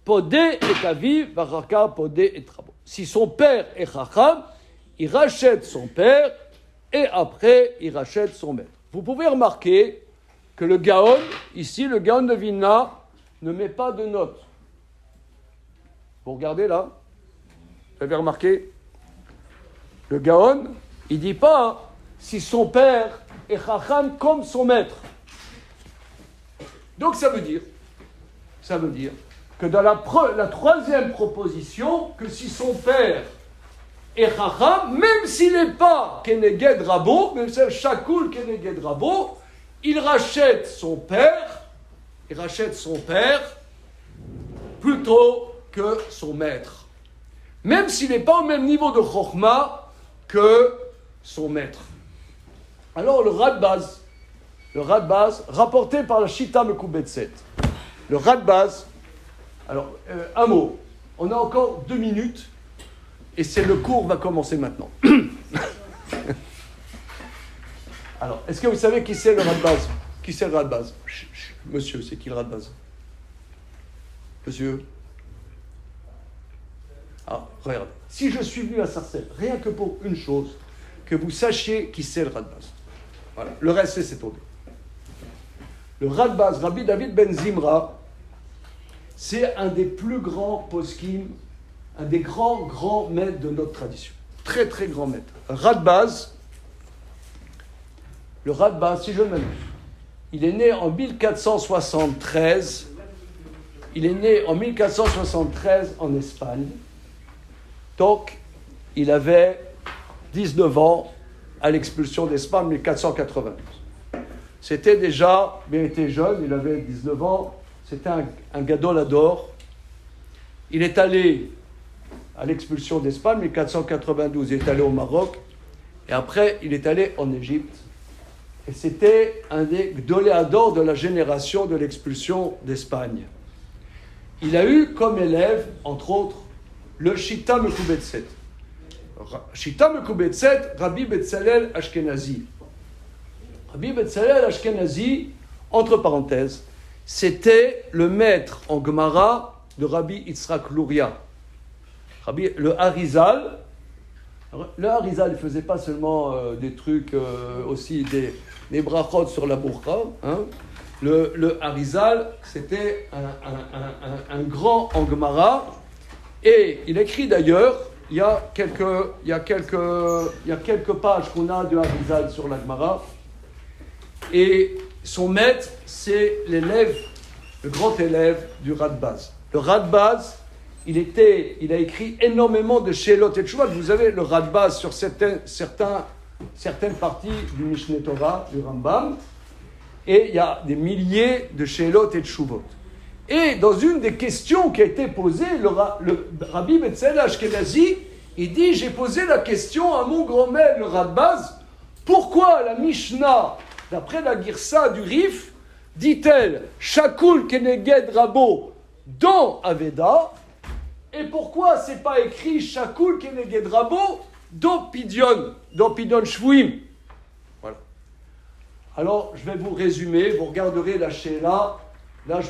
Podé et Aviv, Varaka, Podé et Rabo. Si son père est Chacham, il rachète son père et après il rachète son maître. Vous pouvez remarquer que le Gaon, ici, le Gaon de Vilna, ne met pas de note. Vous regardez là? Vous avez remarqué? Le Gaon, il ne dit pas si son père est Chacham comme son maître. Donc ça veut dire que dans la troisième proposition, que si son père est Chacham, même s'il n'est pas Keneged Rabo, même si c'est Shakoul Keneged Rabo, il rachète son père plutôt que son maître. Même s'il n'est pas au même niveau de Chokhma que son maître. Alors le Radbaz, rapporté par la Shita Mekubetset. Le Radbaz, alors un mot, on a encore 2 minutes et le cours va commencer maintenant. Alors, est-ce que vous savez qui c'est le Radbaz? Qui c'est le Radbaz? Monsieur, c'est qui le Radbaz? Monsieur? Ah, regardez. Si je suis venu à Sarcelles, rien que pour une chose, que vous sachiez qui c'est le Radbaz. Voilà. Le reste, c'est tourné. Le Radbaz, Rabbi David ben Zimra, c'est un des plus grands poskim, un des grands maîtres de notre tradition. Très, très grand maître. Radbaz, le Radbaz, si je ne m'abuse, il est né en 1473. Il est né en 1473 en Espagne. Donc, il avait 19 ans à l'expulsion d'Espagne en 1492. C'était déjà, bien il était jeune, il avait 19 ans, c'était un gadolador. Il est allé à l'expulsion d'Espagne en 1492, il est allé au Maroc, et après il est allé en Égypte. Et c'était un des gdoléadors de la génération de l'expulsion d'Espagne. Il a eu comme élève, entre autres, le Shita Mekubetset. Shita Mekubetset, Rabbi Betzalel Ashkenazi. Rabbi Betzalel Ashkenazi, entre parenthèses, c'était le maître en Gemara de Rabbi Yitzhak Luria. Le Harizal, il ne faisait pas seulement des trucs, aussi des brachot sur la bourra. Hein. Le Harizal, c'était un grand en Gemara. Et il écrit d'ailleurs, il y a quelques pages qu'on a de Harizal sur la Gemara. Et son maître, c'est l'élève, le grand élève du Radbaz. Le Radbaz, il a écrit énormément de Sheilot et Teshuvot. Vous avez le Radbaz sur certaines parties du Mishneh Torah, du Rambam, et il y a des milliers de Sheilot et Teshuvot. Et dans une des questions qui a été posée, le Rabbi Betzalel Ashkenazi, il dit, j'ai posé la question à mon grand-mère, le Radbaz, pourquoi la Mishnah, d'après la Girsa du Rif, dit-elle Shakul Keneged Rabo dans Aveda, et pourquoi c'est pas écrit Shakul Keneged Rabo dans Pidyon Shvuim? Voilà. Alors, je vais vous résumer, vous regarderez la Sheila. Là, je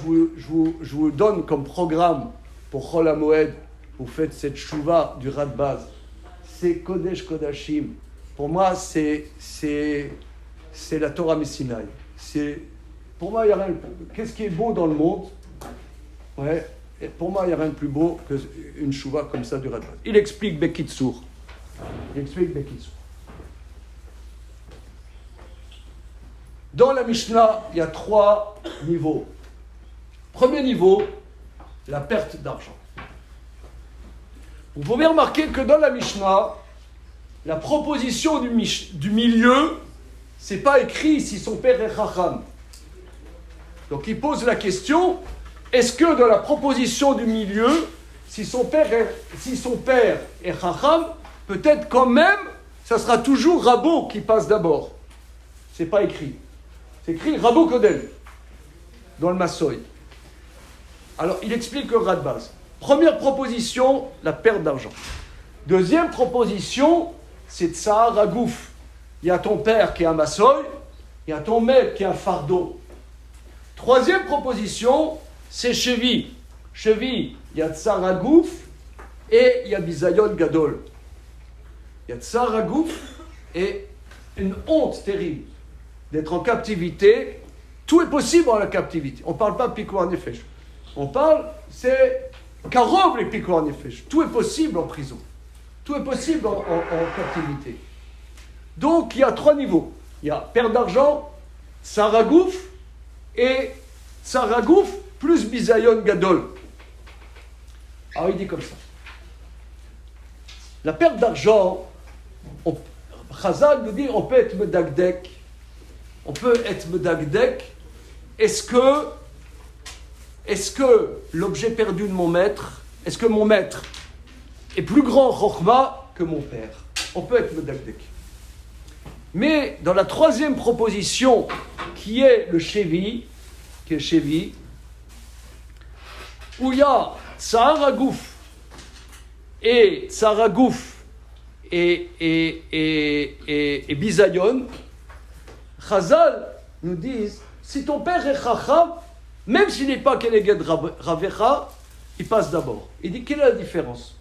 vous donne comme programme pour Chol HaMoed, vous faites cette Shuvah du Radbaz. C'est Kodesh Kodashim. Pour moi, c'est la Torah Messinaï. Pour moi, il y a rien. Qu'est-ce qui est beau dans le monde? Ouais. Et pour moi, il n'y a rien de plus beau qu'une Shuvah comme ça du Radbaz. Il explique Bekitsour. Dans la Mishnah, il y a 3 niveaux. Premier niveau, la perte d'argent. Vous pouvez remarquer que dans la Mishnah, la proposition du milieu, c'est pas écrit si son père est Chacham. Donc il pose la question, est-ce que dans la proposition du milieu, si son père est Chacham, peut-être quand même, ça sera toujours Rabbo qui passe d'abord. C'est pas écrit. C'est écrit Rabbo Kodem, dans le Massoï. Alors, il explique le Radbaz. Première proposition, la perte d'argent. Deuxième proposition, c'est Tsahar Agouf. Il y a ton père qui est un Massoï, il y a ton maître qui est un fardeau. Troisième proposition, c'est Chevi. Chevi, il y a Tsahar Agouf et il y a Bizayon Gadol. Il y a Tsahar Agouf et une honte terrible d'être en captivité. Tout est possible dans la captivité. On ne parle pas de Pikuar Nefesh. On parle, c'est Karov les Pikuar Nefesh. Tout est possible en prison. Tout est possible en captivité. Donc, il y a 3 niveaux. Il y a perte d'argent, Tsahar Agouf et Tsahar Agouf plus Bizayon Gadol. Alors, il dit comme ça. La perte d'argent, Chazal nous dit on peut être medagdek. On peut être medagdek. Est-ce que l'objet perdu de mon maître, est-ce que mon maître est plus grand Chokhma que mon père? On peut être medagdek. Mais dans la troisième proposition, qui est le Chevi, où il y a Tsahar Agouf et Bizayon, Chazal nous disent, si ton père est Chacham, même s'il n'est pas Keneged Ravecha, il passe d'abord. Il dit, quelle est la différence?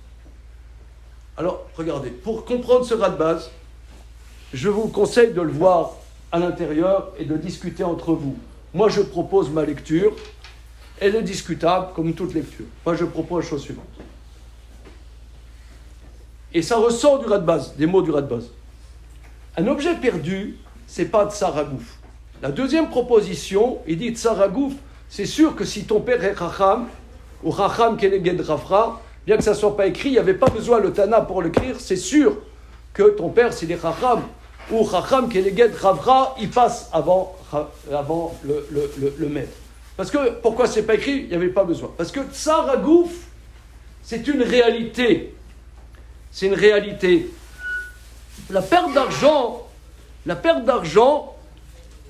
Alors, regardez, pour comprendre ce Radbaz, je vous conseille de le voir à l'intérieur et de discuter entre vous. Moi, je propose ma lecture. Elle est discutable, comme toute lecture. Moi, je propose la chose suivante. Et ça ressort du Radbaz, des mots du Radbaz. Un objet perdu, c'est pas tsaragouf. La deuxième proposition, il dit tsaragouf, c'est sûr que si ton père est Chacham, ou Chacham Keneged Rafra, bien que ça ne soit pas écrit, il n'y avait pas besoin le Tana pour l'écrire, c'est sûr que ton père, s'il est Chacham, ou Chacham Keneged Rafra, il passe avant le maître. Parce que, pourquoi c'est pas écrit? Il n'y avait pas besoin. Parce que tsaragouf, c'est une réalité. C'est une réalité. La perte d'argent,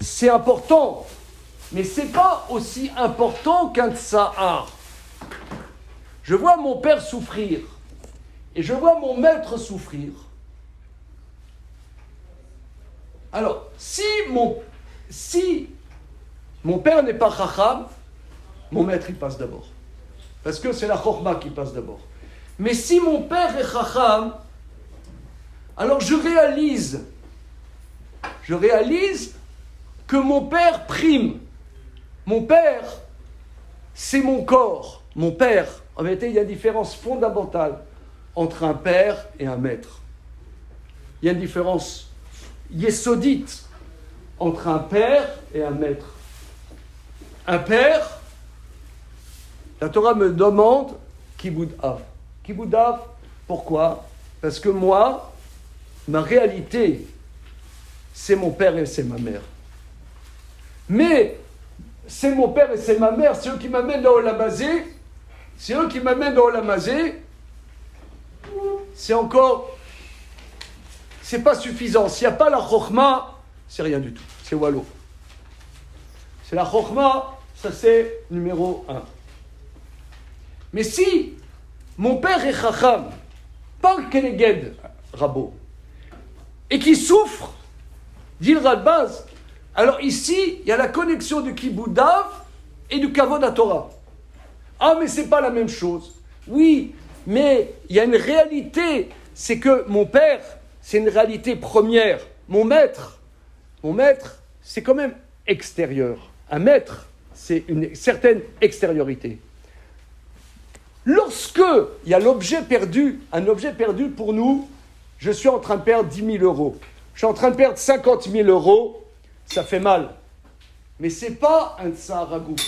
c'est important. Mais ce n'est pas aussi important qu'un tsahar. Je vois mon père souffrir. Et je vois mon maître souffrir. Alors, si mon père n'est pas chacham, mon maître, il passe d'abord. Parce que c'est la chokhma qui passe d'abord. Mais si mon père est chacham, alors je réalise que mon père prime. Mon père, c'est mon corps. Mon père, en vérité, il y a une différence fondamentale entre un père et un maître. Il y a une différence yesodite entre un père et un maître. Un père, la Torah me demande Kibud Av. Kibud Av, pourquoi? Parce que moi, ma réalité, c'est mon père et c'est ma mère. Mais c'est mon père et c'est ma mère, c'est eux qui m'amènent dans Olamazé. C'est eux qui m'amènent dans Olamazé. C'est encore... C'est pas suffisant. S'il n'y a pas la chokhma, c'est rien du tout. C'est wallo. C'est la chokhma, ça c'est numéro 1. Mais si mon père est chacham, pas le keneged rabo, et qui souffre, dit le Radbaz, alors ici, il y a la connexion du Kibud Av et du Kavod HaTorah. Ah, mais c'est pas la même chose. Oui, mais il y a une réalité, c'est que mon père, c'est une réalité première. Mon maître, c'est quand même extérieur. Un maître, c'est une certaine extériorité. Lorsque il y a l'objet perdu, un objet perdu pour nous, je suis en train de perdre 10 000 euros. Je suis en train de perdre 50 000 euros, ça fait mal. Mais ce n'est pas un tsaharagouf.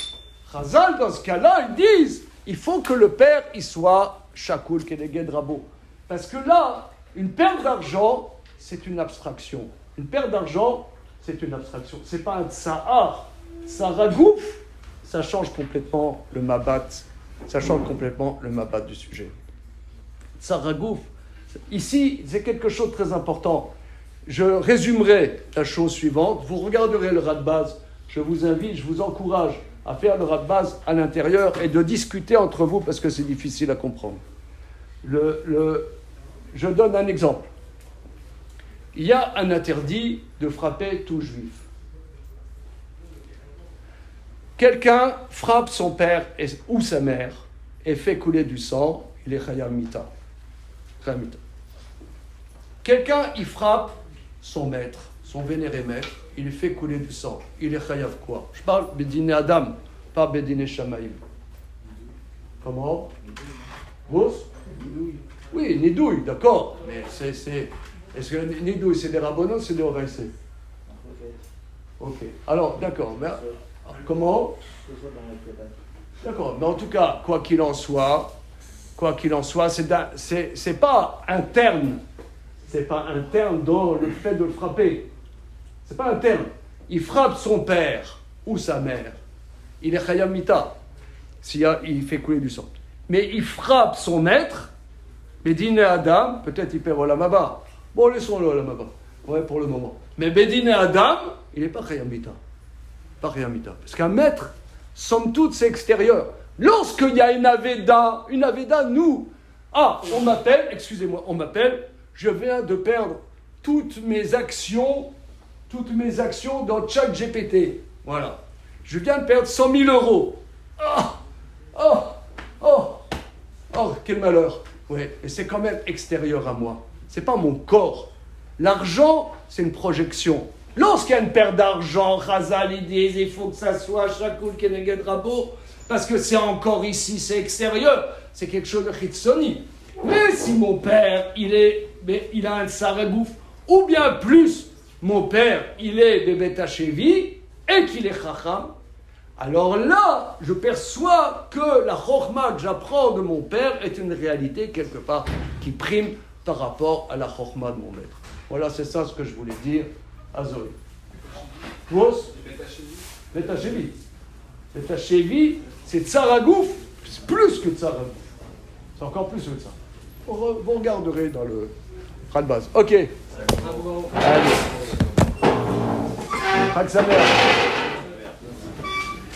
Chazal, dans ce cas-là, ils disent, il faut que le père, il soit shakul keneged rabo. Parce que là, une perte d'argent, c'est une abstraction. Une perte d'argent, c'est une abstraction. Ce n'est pas un tsahar. Tsaharagouf, ça change complètement le mabat. Ça change complètement le mabat du sujet. Tsaharagouf, ici, c'est quelque chose de très important. Je résumerai la chose suivante. Vous regarderez le Radbaz. Je vous invite, je vous encourage à faire le Radbaz à l'intérieur et de discuter entre vous parce que c'est difficile à comprendre. Je donne un exemple. Il y a un interdit de frapper tout juif. Quelqu'un frappe son père ou sa mère et fait couler du sang, il est chayam mita. Quelqu'un, il frappe son maître, son vénéré maître, il lui fait couler du sang. Il est chayav quoi? Je parle Bédiné Adam, pas Bédiné Shamaïm. Comment? Vous? Oui, Nidouille, d'accord. Mais est-ce que Nidouille, c'est des rabbonaux, c'est des oraïsés? Ok. Alors, d'accord. Mais, comment? D'accord. Mais en tout cas, quoi qu'il en soit, c'est pas interne. C'est pas interne dans le fait de le frapper. C'est pas interne. Il frappe son père ou sa mère. Il est chayam mita. Il fait couler du sang. Mais il frappe son maître. Bédiné Adam, peut-être il perd Olam Haba. Bon, laissons-le Olam Haba. Ouais, pour le moment. Mais Bédiné Adam, il n'est pas chayam mita. Pas chayam mita. Parce qu'un maître, somme toute, c'est extérieur. Lorsqu'il y a une aveda, nous, on m'appelle, je viens de perdre toutes mes actions dans ChatGPT. Voilà. Je viens de perdre 100 000 euros. Quel malheur. Oui, et c'est quand même extérieur à moi. C'est pas mon corps. L'argent, c'est une projection. Lorsqu'il y a une paire d'argent, Chazal, ils disent, il faut que ça soit Shakul Keneged Rabo, parce que c'est encore ici, c'est extérieur, c'est quelque chose de Chitsoni. Mais si mon père, il a un Saragouf, ou bien plus, mon père, il est de Betachevi, et qu'il est Chacham, alors là, je perçois que la Chokhmah que j'apprends de mon père est une réalité quelque part qui prime par rapport à la Chokhmah de mon maître. Voilà, c'est ça ce que je voulais dire à Zoé. Tous Betachevi. Betachevi, c'est Tsaragouf, c'est plus que Tsaragouf. C'est encore plus que ça. Vous regarderez dans le Khalbaz. Ok. Allez. Chag Sameach.